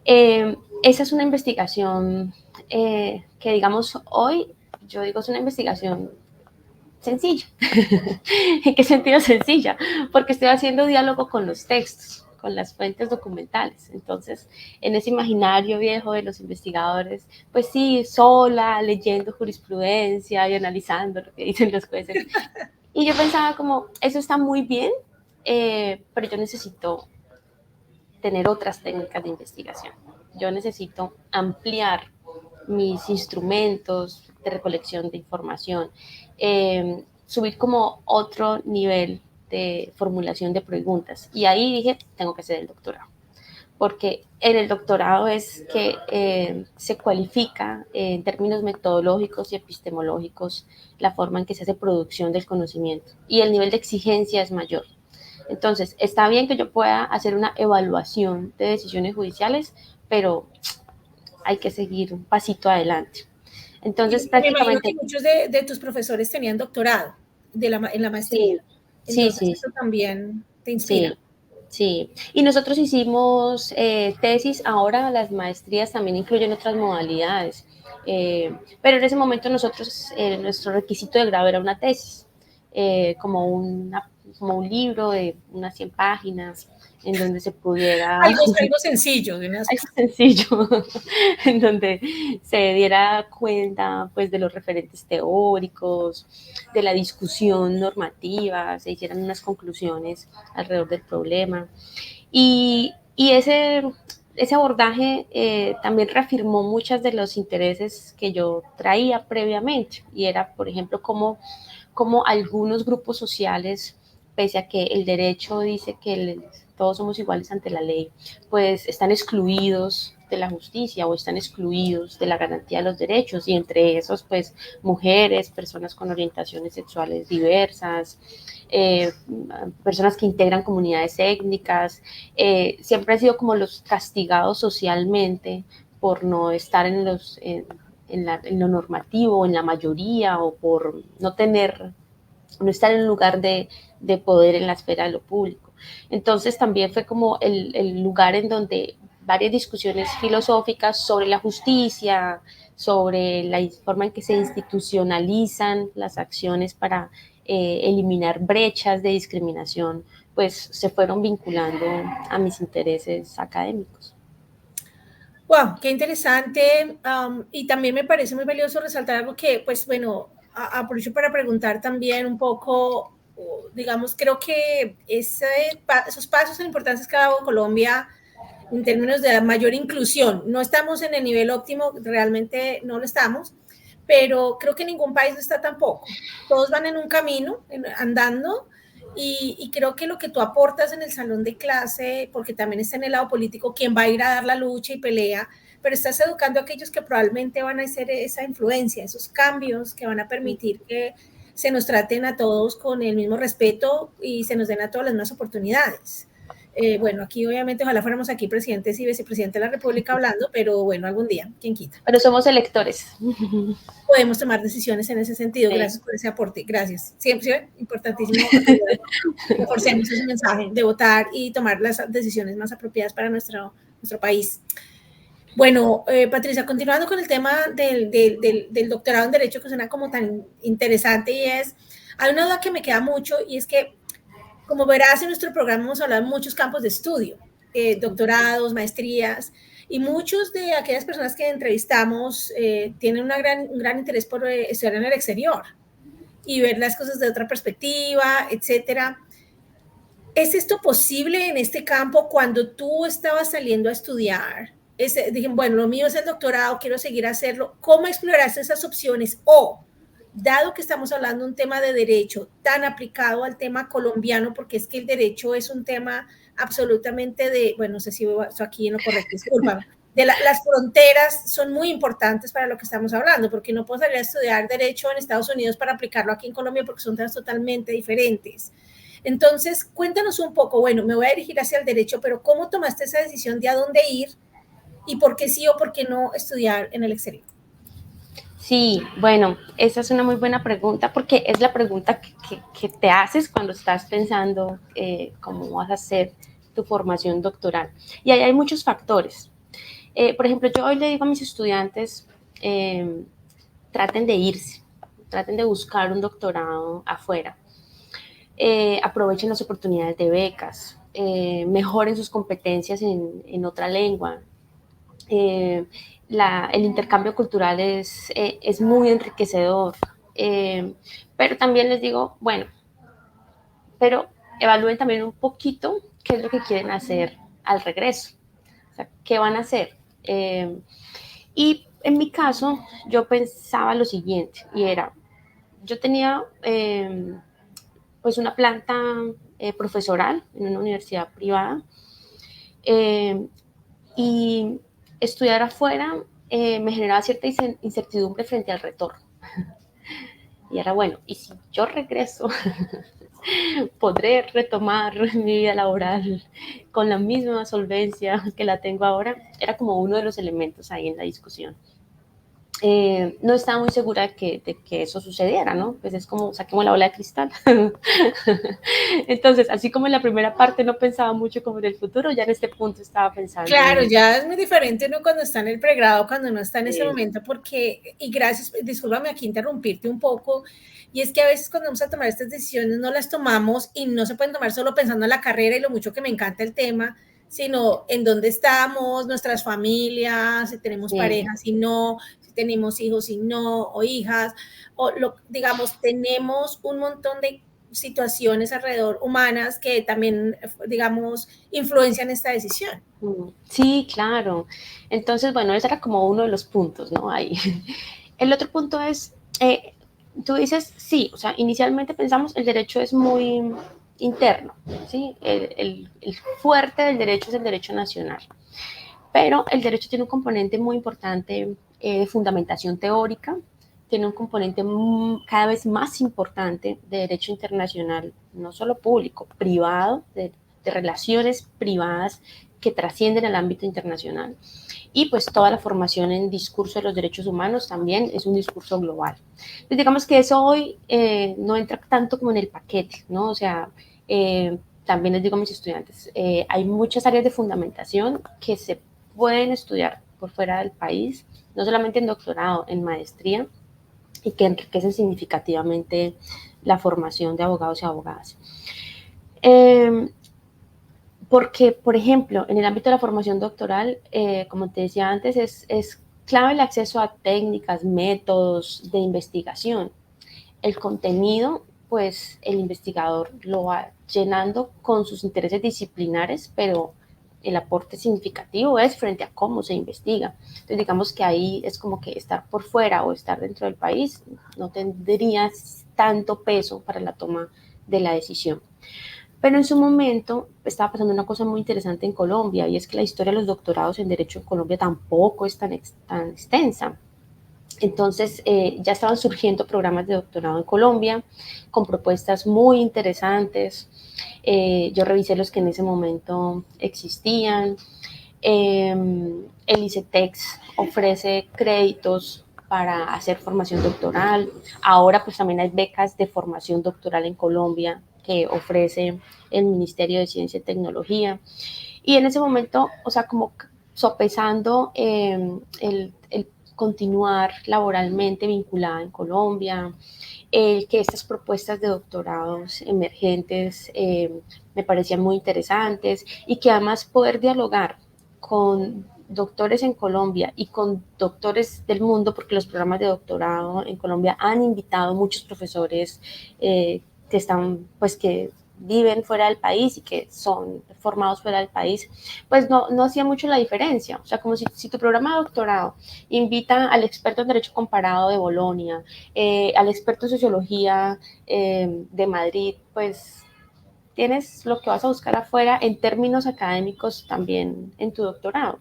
Esa es una investigación que, digamos, hoy, yo digo, es una investigación sencilla. ¿En qué sentido sencilla? Porque estoy haciendo diálogo con los textos, con las fuentes documentales. Entonces, en ese imaginario viejo de los investigadores, pues sí, sola, leyendo jurisprudencia y analizando lo que dicen los jueces. Y yo pensaba como, eso está muy bien, pero yo necesito tener otras técnicas de investigación. Yo necesito ampliar mis instrumentos de recolección de información, subir como otro nivel de formulación de preguntas. Y ahí dije, tengo que hacer el doctorado, porque en el doctorado es que se cualifica en términos metodológicos y epistemológicos la forma en que se hace producción del conocimiento y el nivel de exigencia es mayor. Entonces, está bien que yo pueda hacer una evaluación de decisiones judiciales, pero hay que seguir un pasito adelante. Entonces, Y me imagino que prácticamente... muchos de tus profesores tenían doctorado en la maestría. Sí, sí, Entonces, sí, eso también te inspira. sí, sí. Y nosotros hicimos tesis, ahora las maestrías también incluyen otras modalidades, pero en ese momento nosotros, nuestro requisito de grado era una tesis, como un libro de unas 100 páginas en donde se pudiera Algo sencillo, de unas... algo sencillo, en donde se diera cuenta pues de los referentes teóricos, de la discusión normativa, se hicieran unas conclusiones alrededor del problema. Y ese abordaje también reafirmó muchos de los intereses que yo traía previamente, y era, por ejemplo, cómo algunos grupos sociales, pese a que el derecho dice que todos somos iguales ante la ley, pues están excluidos de la justicia o están excluidos de la garantía de los derechos, y entre esos, pues, mujeres, personas con orientaciones sexuales diversas, eh, personas que integran comunidades étnicas, siempre han sido como los castigados socialmente por no estar en lo normativo, en la mayoría, o por no estar en un lugar de poder en la esfera de lo público. Entonces también fue como el lugar en donde varias discusiones filosóficas sobre la justicia, sobre la forma en que se institucionalizan las acciones para eliminar brechas de discriminación, pues se fueron vinculando a mis intereses académicos. Wow, qué interesante. Y también me parece muy valioso resaltar algo que, pues bueno, aprovecho para preguntar también un poco, digamos, creo que esos pasos tan importantes que ha dado Colombia en términos de mayor inclusión, no estamos en el nivel óptimo, realmente no lo estamos, pero creo que ningún país lo está tampoco. Todos van en un camino, andando, y creo que lo que tú aportas en el salón de clase, porque también está en el lado político, quien va a ir a dar la lucha y pelea, pero estás educando a aquellos que probablemente van a hacer esa influencia, esos cambios que van a permitir que se nos traten a todos con el mismo respeto y se nos den a todas las mismas oportunidades. Bueno, aquí obviamente ojalá fuéramos aquí presidentes y vicepresidentes de la República hablando, pero bueno, algún día, quién quita. Pero somos electores. Podemos tomar decisiones en ese sentido. Sí. Gracias por ese aporte. Gracias. Siempre importantísimo. Reforcemos ese mensaje de votar y tomar las decisiones más apropiadas para nuestro país. Bueno, Patricia, continuando con el tema del doctorado en Derecho, que suena como tan interesante, y hay una duda que me queda mucho, y es que, como verás, en nuestro programa hemos hablado de muchos campos de estudio, doctorados, maestrías, y muchos de aquellas personas que entrevistamos tienen un gran interés por estudiar en el exterior y ver las cosas de otra perspectiva, etcétera. ¿Es esto posible en este campo cuando tú estabas saliendo a estudiar? Dije, bueno, lo mío es el doctorado, quiero seguir a hacerlo. ¿Cómo exploraste esas opciones? O, dado que estamos hablando de un tema de derecho tan aplicado al tema colombiano, porque es que el derecho es un tema absolutamente bueno, no sé si estoy aquí en lo correcto, disculpa, las fronteras son muy importantes para lo que estamos hablando, porque no puedo salir a estudiar derecho en Estados Unidos para aplicarlo aquí en Colombia, porque son temas totalmente diferentes. Entonces, cuéntanos un poco, bueno, me voy a dirigir hacia el derecho, pero ¿cómo tomaste esa decisión de a dónde ir y por qué sí o por qué no estudiar en el exterior? Sí, bueno, esa es una muy buena pregunta porque es la pregunta que te haces cuando estás pensando cómo vas a hacer tu formación doctoral. Y ahí hay muchos factores. Por ejemplo, yo hoy le digo a mis estudiantes, traten de irse. traten de buscar un doctorado afuera. Aprovechen las oportunidades de becas, mejoren sus competencias en otra lengua. El intercambio cultural es muy enriquecedor, pero también les digo, bueno, pero evalúen también un poquito qué es lo que quieren hacer al regreso, o sea, qué van a hacer. Y en mi caso, yo pensaba lo siguiente, y era, yo tenía pues una planta profesoral en una universidad privada, y estudiar afuera me generaba cierta incertidumbre frente al retorno. Y era bueno, y si yo regreso, podré retomar mi vida laboral con la misma solvencia que la tengo ahora. Era como uno de los elementos ahí en la discusión. No estaba muy segura de que eso sucediera, ¿no? Pues es como saquemos la bola de cristal. Entonces, así como en la primera parte no pensaba mucho como en el futuro, ya en este punto estaba pensando Claro, en... ya es muy diferente uno cuando está en el pregrado, cuando no está en ese Sí, momento, porque, y gracias, discúlpame aquí interrumpirte un poco, y es que a veces cuando vamos a tomar estas decisiones no las tomamos y no se pueden tomar solo pensando en la carrera y lo mucho que me encanta el tema, sino en dónde estamos, nuestras familias, si tenemos sí. parejas, si no, si tenemos hijos, si no, o hijas, o digamos, tenemos un montón de situaciones alrededor humanas que también, digamos, influencian esta decisión. Sí, claro. Entonces, bueno, ese era como uno de los puntos, ¿no? Ahí. El otro punto es, tú dices, sí, o sea, inicialmente pensamos el derecho es muy interno, ¿sí? El fuerte del derecho es el derecho nacional, pero el derecho tiene un componente muy importante de fundamentación teórica, tiene un componente cada vez más importante de derecho internacional, no solo público, privado, de relaciones privadas que trascienden al ámbito internacional. Y pues toda la formación en discurso de los derechos humanos también es un discurso global. Entonces, digamos que eso hoy no entra tanto como en el paquete, ¿no? O sea, también les digo a mis estudiantes, hay muchas áreas de fundamentación que se pueden estudiar por fuera del país, no solamente en doctorado, en maestría, y que enriquecen significativamente la formación de abogados y abogadas. Porque, por ejemplo, en el ámbito de la formación doctoral, como te decía antes, es clave el acceso a técnicas, métodos de investigación. El contenido, pues el investigador lo va llenando con sus intereses disciplinares, pero el aporte significativo es frente a cómo se investiga. Entonces, digamos que ahí es como que estar por fuera o estar dentro del país no tendría tanto peso para la toma de la decisión. Pero en su momento estaba pasando una cosa muy interesante en Colombia, y es que la historia de los doctorados en Derecho en Colombia tampoco es tan extensa. Entonces ya estaban surgiendo programas de doctorado en Colombia con propuestas muy interesantes. Yo revisé los que en ese momento existían. El ICETEX ofrece créditos para hacer formación doctoral. Ahora pues también hay becas de formación doctoral en Colombia que ofrece el Ministerio de Ciencia y Tecnología. Y en ese momento, o sea, como sopesando el continuar laboralmente vinculada en Colombia, que estas propuestas de doctorados emergentes me parecían muy interesantes, y que además poder dialogar con doctores en Colombia y con doctores del mundo, porque los programas de doctorado en Colombia han invitado muchos profesores que están, pues que viven fuera del país y que son formados fuera del país, pues no hacía mucho la diferencia. O sea, como si tu programa de doctorado invita al experto en Derecho Comparado de Bolonia, al experto en Sociología de Madrid, pues tienes lo que vas a buscar afuera en términos académicos también en tu doctorado.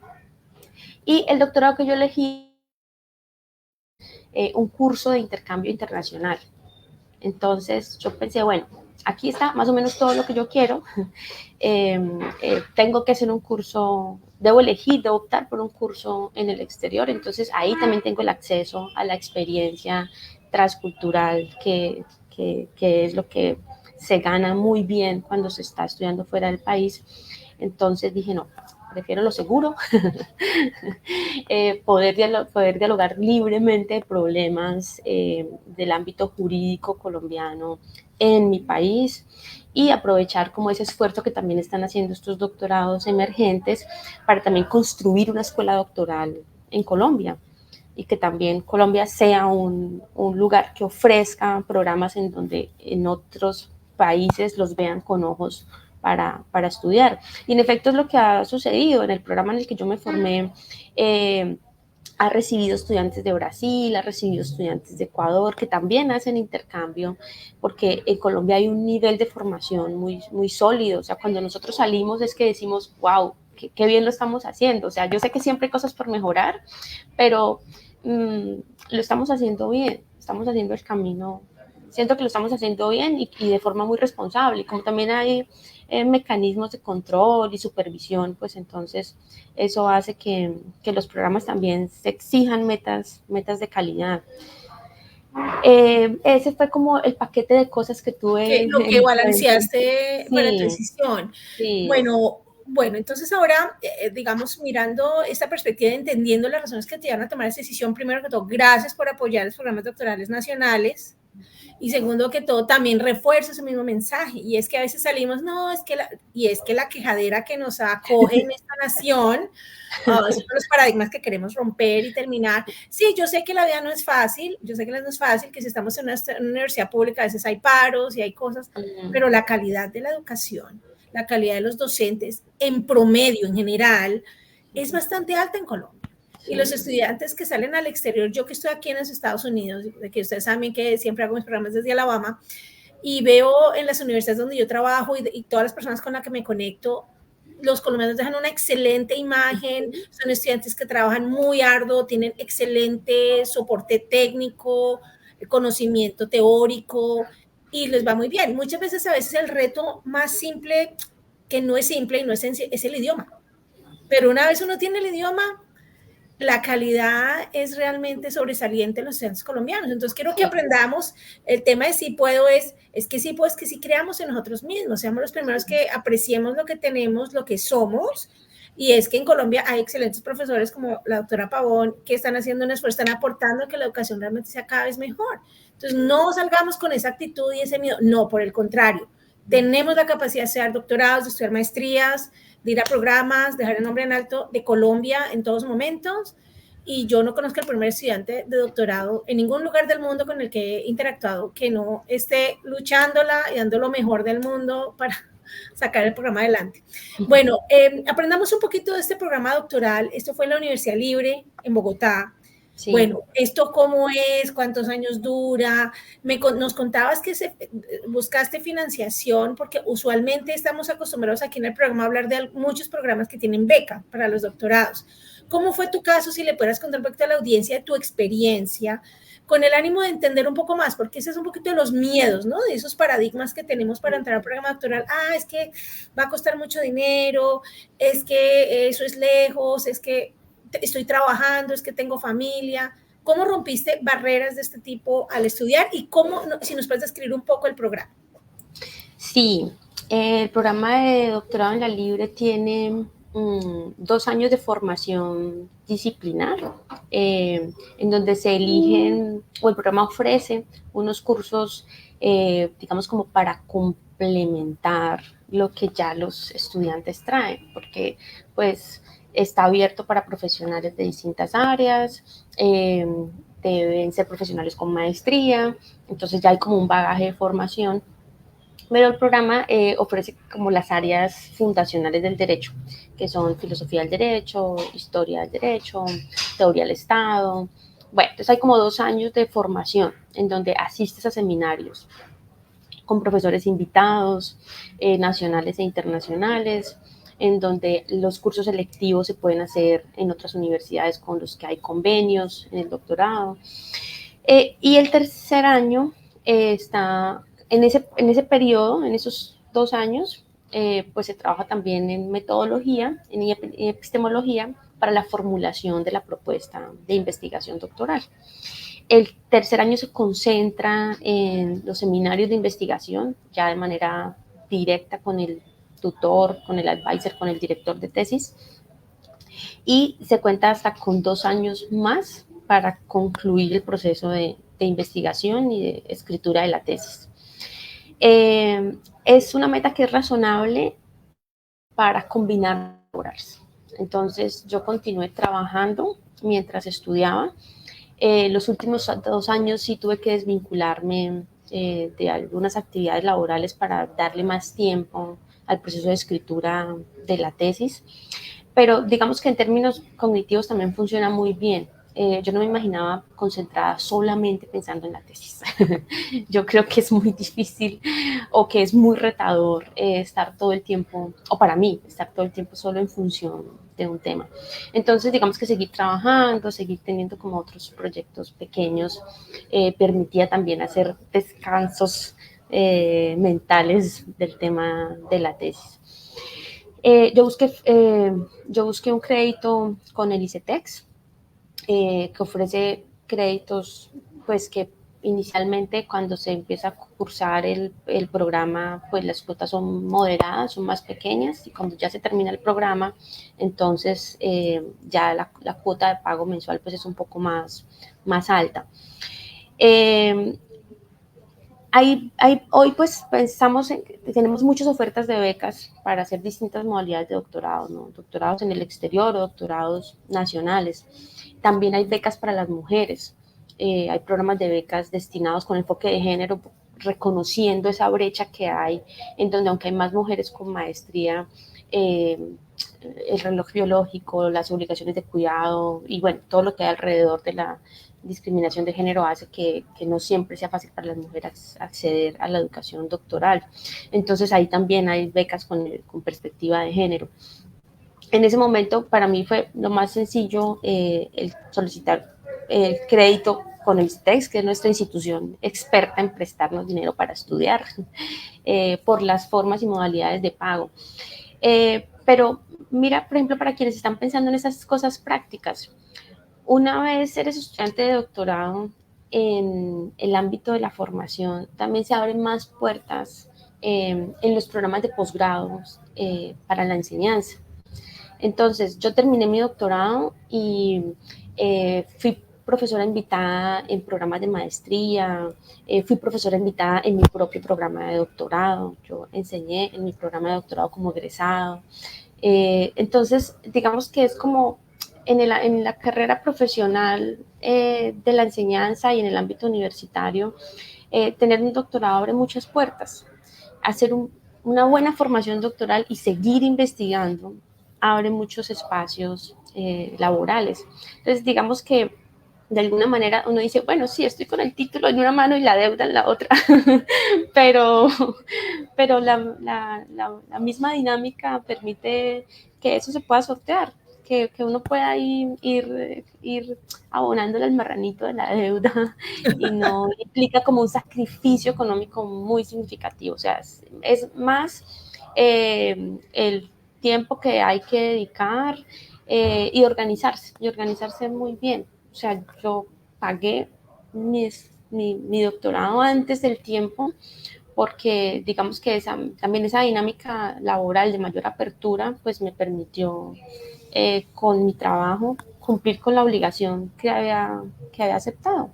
Y el doctorado que yo elegí, un curso de intercambio internacional. Entonces yo pensé, bueno, aquí está más o menos todo lo que yo quiero. Tengo que hacer un curso, debo elegir, debo optar por un curso en el exterior. Entonces ahí también tengo el acceso a la experiencia transcultural, que es lo que se gana muy bien cuando se está estudiando fuera del país. Entonces dije, no, prefiero lo seguro, poder dialogar libremente de problemas del ámbito jurídico colombiano en mi país y aprovechar como ese esfuerzo que también están haciendo estos doctorados emergentes para también construir una escuela doctoral en Colombia y que también Colombia sea un lugar que ofrezca programas en donde en otros países los vean con ojos para estudiar. Y en efecto es lo que ha sucedido en el programa en el que yo me formé. Ha recibido estudiantes de Brasil, ha recibido estudiantes de Ecuador, que también hacen intercambio, porque en Colombia hay un nivel de formación muy, muy sólido. O sea, cuando nosotros salimos es que decimos, wow, qué bien lo estamos haciendo. O sea, yo sé que siempre hay cosas por mejorar, pero lo estamos haciendo bien, estamos haciendo el camino, siento que lo estamos haciendo bien y de forma muy responsable. Como también hay mecanismos de control y supervisión, pues entonces eso hace que los programas también se exijan metas de calidad. Ese fue como el paquete de cosas que tuve Lo que balanceaste para tu sí, decisión. sí. Bueno, entonces ahora, digamos, mirando esta perspectiva, entendiendo las razones que te llevan a tomar esa decisión, primero que todo, gracias por apoyar los programas doctorales nacionales. Y segundo que todo, también refuerzo ese mismo mensaje. Y es que a veces salimos, no, es que la quejadera que nos acoge en esta nación, son los paradigmas que queremos romper y terminar. Sí, yo sé que la vida no es fácil, yo sé que la vida no es fácil, que si estamos en una universidad pública a veces hay paros y hay cosas, pero la calidad de la educación, la calidad de los docentes en promedio, en general, es bastante alta en Colombia. Y los estudiantes que salen al exterior, yo que estoy aquí en los Estados Unidos, que ustedes saben que siempre hago mis programas desde Alabama, y veo en las universidades donde yo trabajo y todas las personas con las que me conecto, los colombianos dejan una excelente imagen, son estudiantes que trabajan muy arduo, tienen excelente soporte técnico, conocimiento teórico y les va muy bien. Muchas veces, a veces el reto más simple, que no es simple y no es sencillo, es el idioma. Pero una vez uno tiene el idioma, la calidad es realmente sobresaliente en los estudiantes colombianos. Entonces, quiero que aprendamos el tema de sí puedo es que sí puedo, es que sí creamos en nosotros mismos, seamos los primeros que apreciemos lo que tenemos, lo que somos. Y es que en Colombia hay excelentes profesores como la doctora Pavón que están haciendo un esfuerzo, están aportando a que la educación realmente sea cada vez mejor. Entonces, no salgamos con esa actitud y ese miedo. No, por el contrario. Tenemos la capacidad de estudiar doctorados, de estudiar maestrías, de ir a programas, dejar el nombre en alto de Colombia en todos momentos. Y yo no conozco al primer estudiante de doctorado en ningún lugar del mundo con el que he interactuado que no esté luchándola y dando lo mejor del mundo para sacar el programa adelante. Bueno, aprendamos un poquito de este programa doctoral. Esto fue en la Universidad Libre en Bogotá. Sí. Bueno, ¿esto cómo es? ¿Cuántos años dura? Nos contabas que buscaste financiación, porque usualmente estamos acostumbrados aquí en el programa a hablar de muchos programas que tienen beca para los doctorados. ¿Cómo fue tu caso? Si le puedas contar un poquito a la audiencia de tu experiencia, con el ánimo de entender un poco más, porque ese es un poquito de los miedos, ¿no? De esos paradigmas que tenemos para entrar al programa doctoral. Es que va a costar mucho dinero, es que eso es lejos, es que estoy trabajando, es que tengo familia. ¿Cómo rompiste barreras de este tipo al estudiar y cómo, si nos puedes describir un poco el programa? Sí, el programa de doctorado en la Libre tiene 2 años de formación disciplinar, en donde se eligen, o el programa ofrece unos cursos, digamos, como para complementar lo que ya los estudiantes traen, porque pues está abierto para profesionales de distintas áreas, deben ser profesionales con maestría, entonces ya hay como un bagaje de formación. Pero el programa ofrece como las áreas fundacionales del derecho, que son filosofía del derecho, historia del derecho, teoría del Estado. Bueno, entonces hay como 2 años de formación en donde asistes a seminarios con profesores invitados, nacionales e internacionales, en donde los cursos selectivos se pueden hacer en otras universidades con los que hay convenios en el doctorado. Y el tercer año está en ese periodo, en esos 2 años, pues se trabaja también en metodología, en epistemología, para la formulación de la propuesta de investigación doctoral. El tercer año se concentra en los seminarios de investigación, ya de manera directa con el tutor, con el advisor, con el director de tesis, y se cuenta hasta con 2 años más para concluir el proceso de investigación y de escritura de la tesis. Es una meta que es razonable para combinar laborales. Entonces, yo continué trabajando mientras estudiaba. Los últimos 2 años sí tuve que desvincularme de algunas actividades laborales para darle más tiempo al proceso de escritura de la tesis, pero digamos que en términos cognitivos también funciona muy bien. Yo no me imaginaba concentrada solamente pensando en la tesis. Yo creo que es muy difícil o que es muy retador estar todo el tiempo, o para mí, estar todo el tiempo solo en función de un tema. Entonces, digamos que seguir trabajando, seguir teniendo como otros proyectos pequeños, permitía también hacer descansos mentales del tema de la tesis. Yo busqué un crédito con el ICETEX, que ofrece créditos, pues que inicialmente cuando se empieza a cursar el programa, pues las cuotas son moderadas, son más pequeñas, y cuando ya se termina el programa, entonces ya la cuota de pago mensual pues es un poco más alta. Hoy pues tenemos muchas ofertas de becas para hacer distintas modalidades de doctorado, ¿no? Doctorados en el exterior o doctorados nacionales. También hay becas para las mujeres, hay programas de becas destinados con enfoque de género, reconociendo esa brecha que hay, en donde aunque hay más mujeres con maestría, el reloj biológico, las obligaciones de cuidado y bueno, todo lo que hay alrededor de la discriminación de género hace que no siempre sea fácil para las mujeres acceder a la educación doctoral. Entonces ahí también hay becas con perspectiva de género. En ese momento para mí fue lo más sencillo el solicitar el crédito con el ICETEX, que es nuestra institución experta en prestarnos dinero para estudiar, por las formas y modalidades de pago. Pero mira, por ejemplo, para quienes están pensando en esas cosas prácticas, una vez eres estudiante de doctorado en el ámbito de la formación, también se abren más puertas en los programas de posgrados para la enseñanza. Entonces, yo terminé mi doctorado y fui profesora invitada en programas de maestría, fui profesora invitada en mi propio programa de doctorado, yo enseñé en mi programa de doctorado como egresado. Entonces, digamos que es como en la carrera profesional de la enseñanza y en el ámbito universitario, tener un doctorado abre muchas puertas. Hacer una buena formación doctoral y seguir investigando abre muchos espacios laborales. Entonces, digamos que de alguna manera uno dice, bueno, sí, estoy con el título en una mano y la deuda en la otra, pero la misma dinámica permite que eso se pueda sortear, que uno pueda ir abonándole al marranito de la deuda y no implica como un sacrificio económico muy significativo. O sea, es más el tiempo que hay que dedicar y organizarse muy bien. O sea, yo pagué mi doctorado antes del tiempo porque digamos que también esa dinámica laboral de mayor apertura pues me permitió con mi trabajo cumplir con la obligación que había aceptado.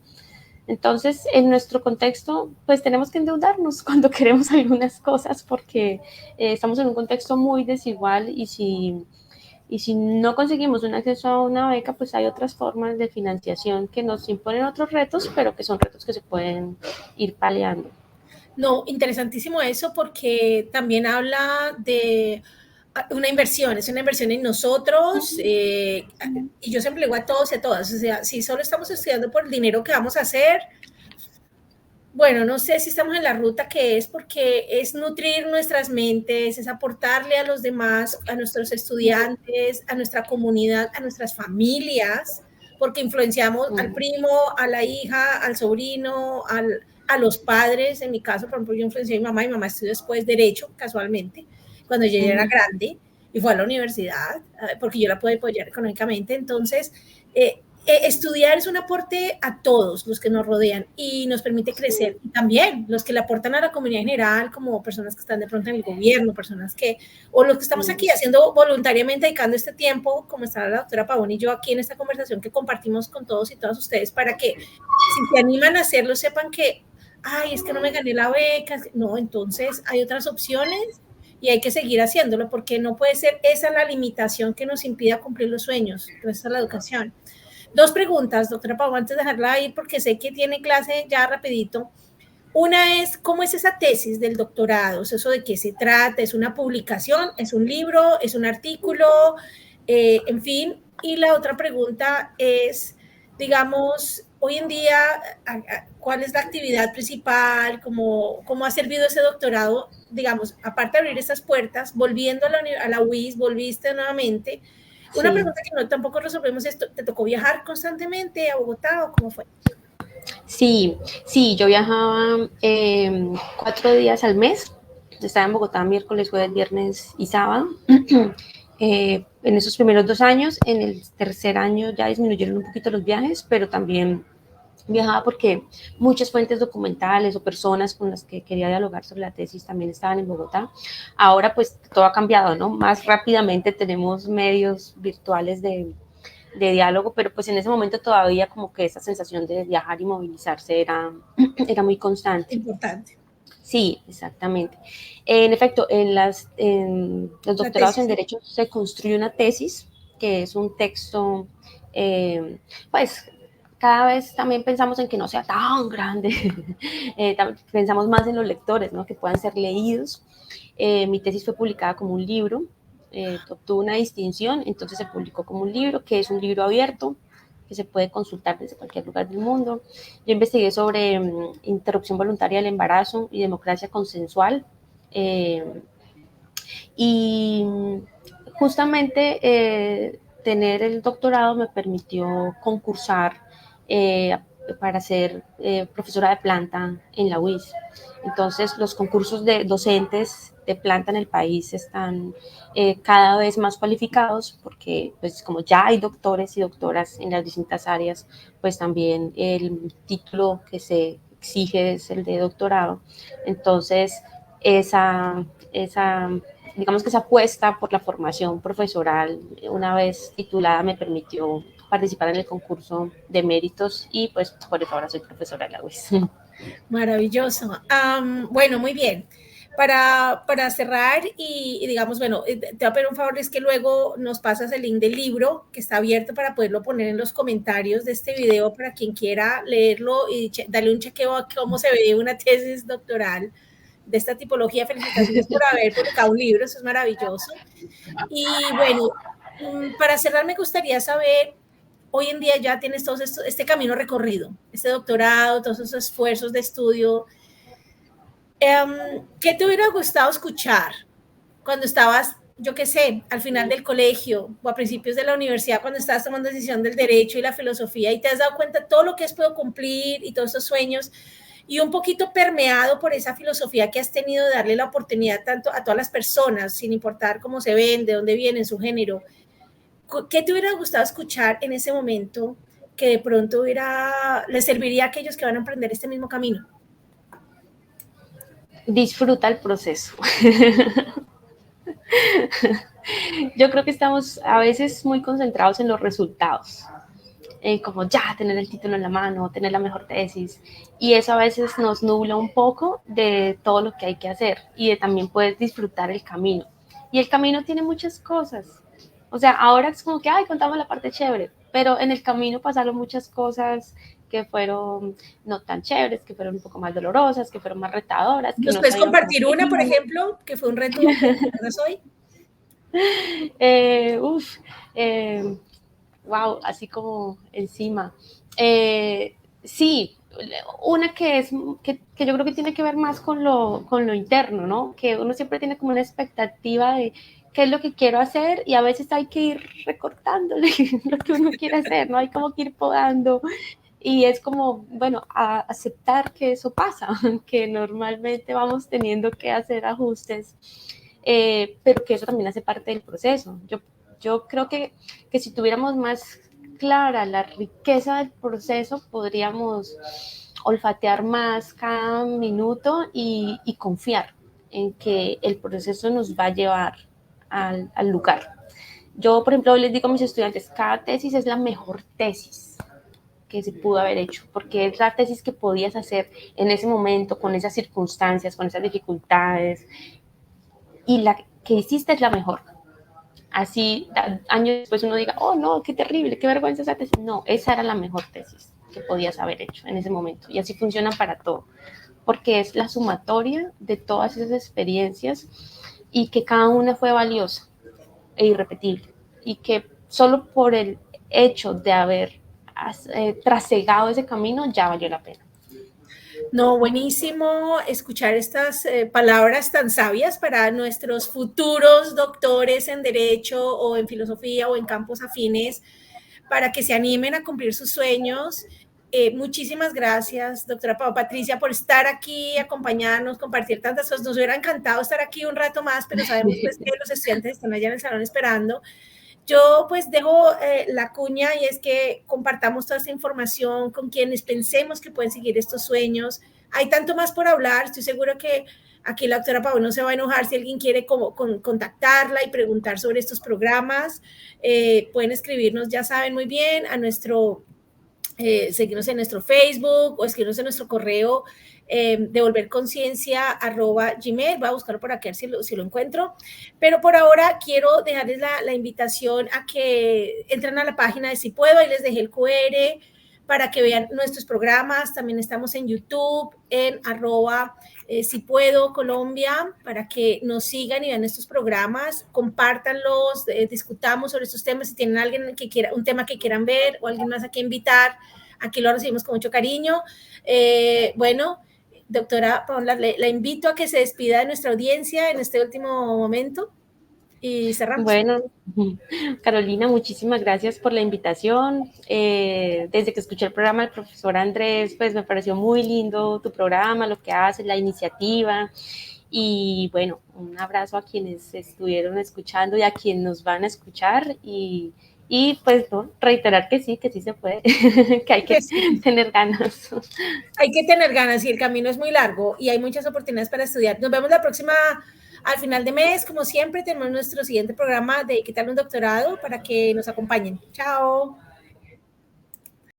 Entonces, en nuestro contexto, pues tenemos que endeudarnos cuando queremos algunas cosas porque estamos en un contexto muy desigual y si no conseguimos un acceso a una beca, pues hay otras formas de financiación que nos imponen otros retos, pero que son retos que se pueden ir paliando. No, interesantísimo eso porque también habla de una inversión, es una inversión en nosotros y yo siempre le digo a todos y a todas, o sea, si solo estamos estudiando por el dinero que vamos a hacer, bueno, no sé si estamos en la ruta que es porque es nutrir nuestras mentes, es aportarle a los demás, a nuestros estudiantes, a nuestra comunidad, a nuestras familias, porque influenciamos al primo, a la hija, al sobrino, a los padres. En mi caso, por ejemplo, yo influencié a mi mamá estudió después Derecho, casualmente, cuando ella era grande y fue a la universidad, porque yo la pude apoyar económicamente. Entonces, estudiar es un aporte a todos los que nos rodean y nos permite crecer. Y también los que le aportan a la comunidad en general, como personas que están de pronto en el gobierno, personas que, o los que estamos aquí haciendo voluntariamente, dedicando este tiempo, como está la doctora Pavón y yo aquí en esta conversación que compartimos con todos y todas ustedes, para que si se animan a hacerlo, sepan que, ay, es que no me gané la beca. No, entonces hay otras opciones y hay que seguir haciéndolo porque no puede ser esa la limitación que nos impida cumplir los sueños. Entonces, esa es la educación. Dos preguntas, doctora Pau, antes de dejarla ir, porque sé que tiene clase ya rapidito. Una es, ¿cómo es esa tesis del doctorado? ¿Eso de qué se trata? ¿Es una publicación? ¿Es un libro? ¿Es un artículo? En fin. Y la otra pregunta es, digamos, hoy en día, ¿cuál es la actividad principal? ¿Cómo ha servido ese doctorado? Digamos, aparte de abrir estas puertas, volviendo a la UIS, volviste nuevamente. Una Sí. pregunta que no tampoco resolvemos es, ¿te tocó viajar constantemente a Bogotá o cómo fue? Sí, sí, yo viajaba 4 días al mes. Estaba en Bogotá miércoles, jueves, viernes y sábado. En esos primeros 2 años, en el tercer año ya disminuyeron un poquito los viajes, pero también viajaba porque muchas fuentes documentales o personas con las que quería dialogar sobre la tesis también estaban en Bogotá. Ahora pues todo ha cambiado, ¿no? Más rápidamente tenemos medios virtuales de diálogo, pero pues en ese momento todavía como que esa sensación de viajar y movilizarse era muy constante. Importante. Sí, exactamente. En efecto, en los doctorados en Derecho se construye una tesis, que es un texto, pues cada vez también pensamos en que no sea tan grande, pensamos más en los lectores, ¿no? Que puedan ser leídos. Mi tesis fue publicada como un libro, obtuvo una distinción, entonces se publicó como un libro, que es un libro abierto, que se puede consultar desde cualquier lugar del mundo. Yo investigué sobre interrupción voluntaria del embarazo y democracia consensual. Y justamente tener el doctorado me permitió concursar para ser profesora de planta en la UIS. Entonces, los concursos de docentes de planta en el país están cada vez más cualificados porque, pues, como ya hay doctores y doctoras en las distintas áreas, pues también el título que se exige es el de doctorado. Entonces, digamos que esa apuesta por la formación profesoral, una vez titulada, me permitió participar en el concurso de méritos y pues por eso ahora soy profesora de la UIS. Maravilloso. Bueno, muy bien. Para cerrar y digamos, bueno, te voy a pedir un favor, es que luego nos pasas el link del libro que está abierto para poderlo poner en los comentarios de este video para quien quiera leerlo y darle un chequeo a cómo se ve una tesis doctoral de esta tipología. Felicitaciones por haber publicado un libro, eso es maravilloso. Y bueno, para cerrar me gustaría saber, hoy en día ya tienes todo este camino recorrido, este doctorado, todos esos esfuerzos de estudio. ¿Qué te hubiera gustado escuchar cuando estabas, yo qué sé, al final del colegio o a principios de la universidad, cuando estabas tomando decisión del derecho y la filosofía y te has dado cuenta de todo lo que has podido cumplir y todos esos sueños y un poquito permeado por esa filosofía que has tenido de darle la oportunidad tanto a todas las personas, sin importar cómo se ven, de dónde vienen, su género? ¿Qué te hubiera gustado escuchar en ese momento que de pronto le serviría a aquellos que van a emprender este mismo camino? Disfruta el proceso. Yo creo que estamos a veces muy concentrados en los resultados, como ya tener el título en la mano, tener la mejor tesis, y eso a veces nos nubla un poco de todo lo que hay que hacer y de también poder disfrutar el camino. Y el camino tiene muchas cosas. O sea, ahora es como que, ay, contamos la parte chévere, pero en el camino pasaron muchas cosas que fueron no tan chéveres, que fueron un poco más dolorosas, que fueron más retadoras. Que ¿Nos no puedes sabíamos compartir una, por ejemplo, que fue un reto que recuerdas hoy? Wow, así como encima. Sí, una que yo creo que tiene que ver más con lo interno, ¿no? Que uno siempre tiene como una expectativa de qué es lo que quiero hacer y a veces hay que ir recortándole lo que uno quiere hacer, ¿no? Hay como que ir podando y es como, bueno, aceptar que eso pasa, que normalmente vamos teniendo que hacer ajustes, pero que eso también hace parte del proceso. Yo creo que si tuviéramos más clara la riqueza del proceso, podríamos olfatear más cada minuto y confiar en que el proceso nos va a llevar al lugar. Yo, por ejemplo, les digo a mis estudiantes, cada tesis es la mejor tesis que se pudo haber hecho, porque es la tesis que podías hacer en ese momento, con esas circunstancias, con esas dificultades, y la que hiciste es la mejor. Así, años después uno diga, oh no, qué terrible, qué vergüenza esa tesis. No, esa era la mejor tesis que podías haber hecho en ese momento. Y así funciona para todo, porque es la sumatoria de todas esas experiencias y que cada una fue valiosa e irrepetible. Y que solo por el hecho de haber trasegado ese camino ya valió la pena. No, buenísimo escuchar estas palabras tan sabias para nuestros futuros doctores en Derecho o en Filosofía o en campos afines, para que se animen a cumplir sus sueños. Muchísimas gracias, doctora Patricia, por estar aquí, acompañarnos, compartir tantas cosas. Nos hubiera encantado estar aquí un rato más, pero sabemos pues, que los estudiantes están allá en el salón esperando. Yo pues dejo la cuña y es que compartamos toda esta información con quienes pensemos que pueden seguir estos sueños. Hay tanto más por hablar, estoy seguro que aquí la doctora Pau no se va a enojar si alguien quiere contactarla y preguntar sobre estos programas. Pueden escribirnos, ya saben muy bien, a nuestro, seguirnos en nuestro Facebook o escribirnos en nuestro correo devolverconciencia@gmail. Voy a buscarlo por aquí si lo encuentro. Pero por ahora quiero dejarles la invitación a que entren a la página de Si Puedo, ahí les dejé el QR para que vean nuestros programas. También estamos en YouTube, en Si Puedo Colombia, para que nos sigan y vean estos programas, compártanlos, discutamos sobre estos temas. Si tienen alguien que quiera, un tema que quieran ver o alguien más a quien invitar, aquí lo recibimos con mucho cariño. Bueno, doctora Paula, la invito a que se despida de nuestra audiencia en este último momento y cerramos. Bueno, Carolina, muchísimas gracias por la invitación. Desde que escuché el programa del profesor Andrés, pues me pareció muy lindo tu programa, lo que haces, la iniciativa. Y bueno, un abrazo a quienes estuvieron escuchando y a quienes nos van a escuchar. Y pues no, reiterar que sí se puede, que hay que tener ganas. Hay que tener ganas y el camino es muy largo y hay muchas oportunidades para estudiar. Nos vemos la próxima, al final de mes, como siempre, tenemos nuestro siguiente programa de ¿Qué tal un doctorado? Para que nos acompañen. Chao.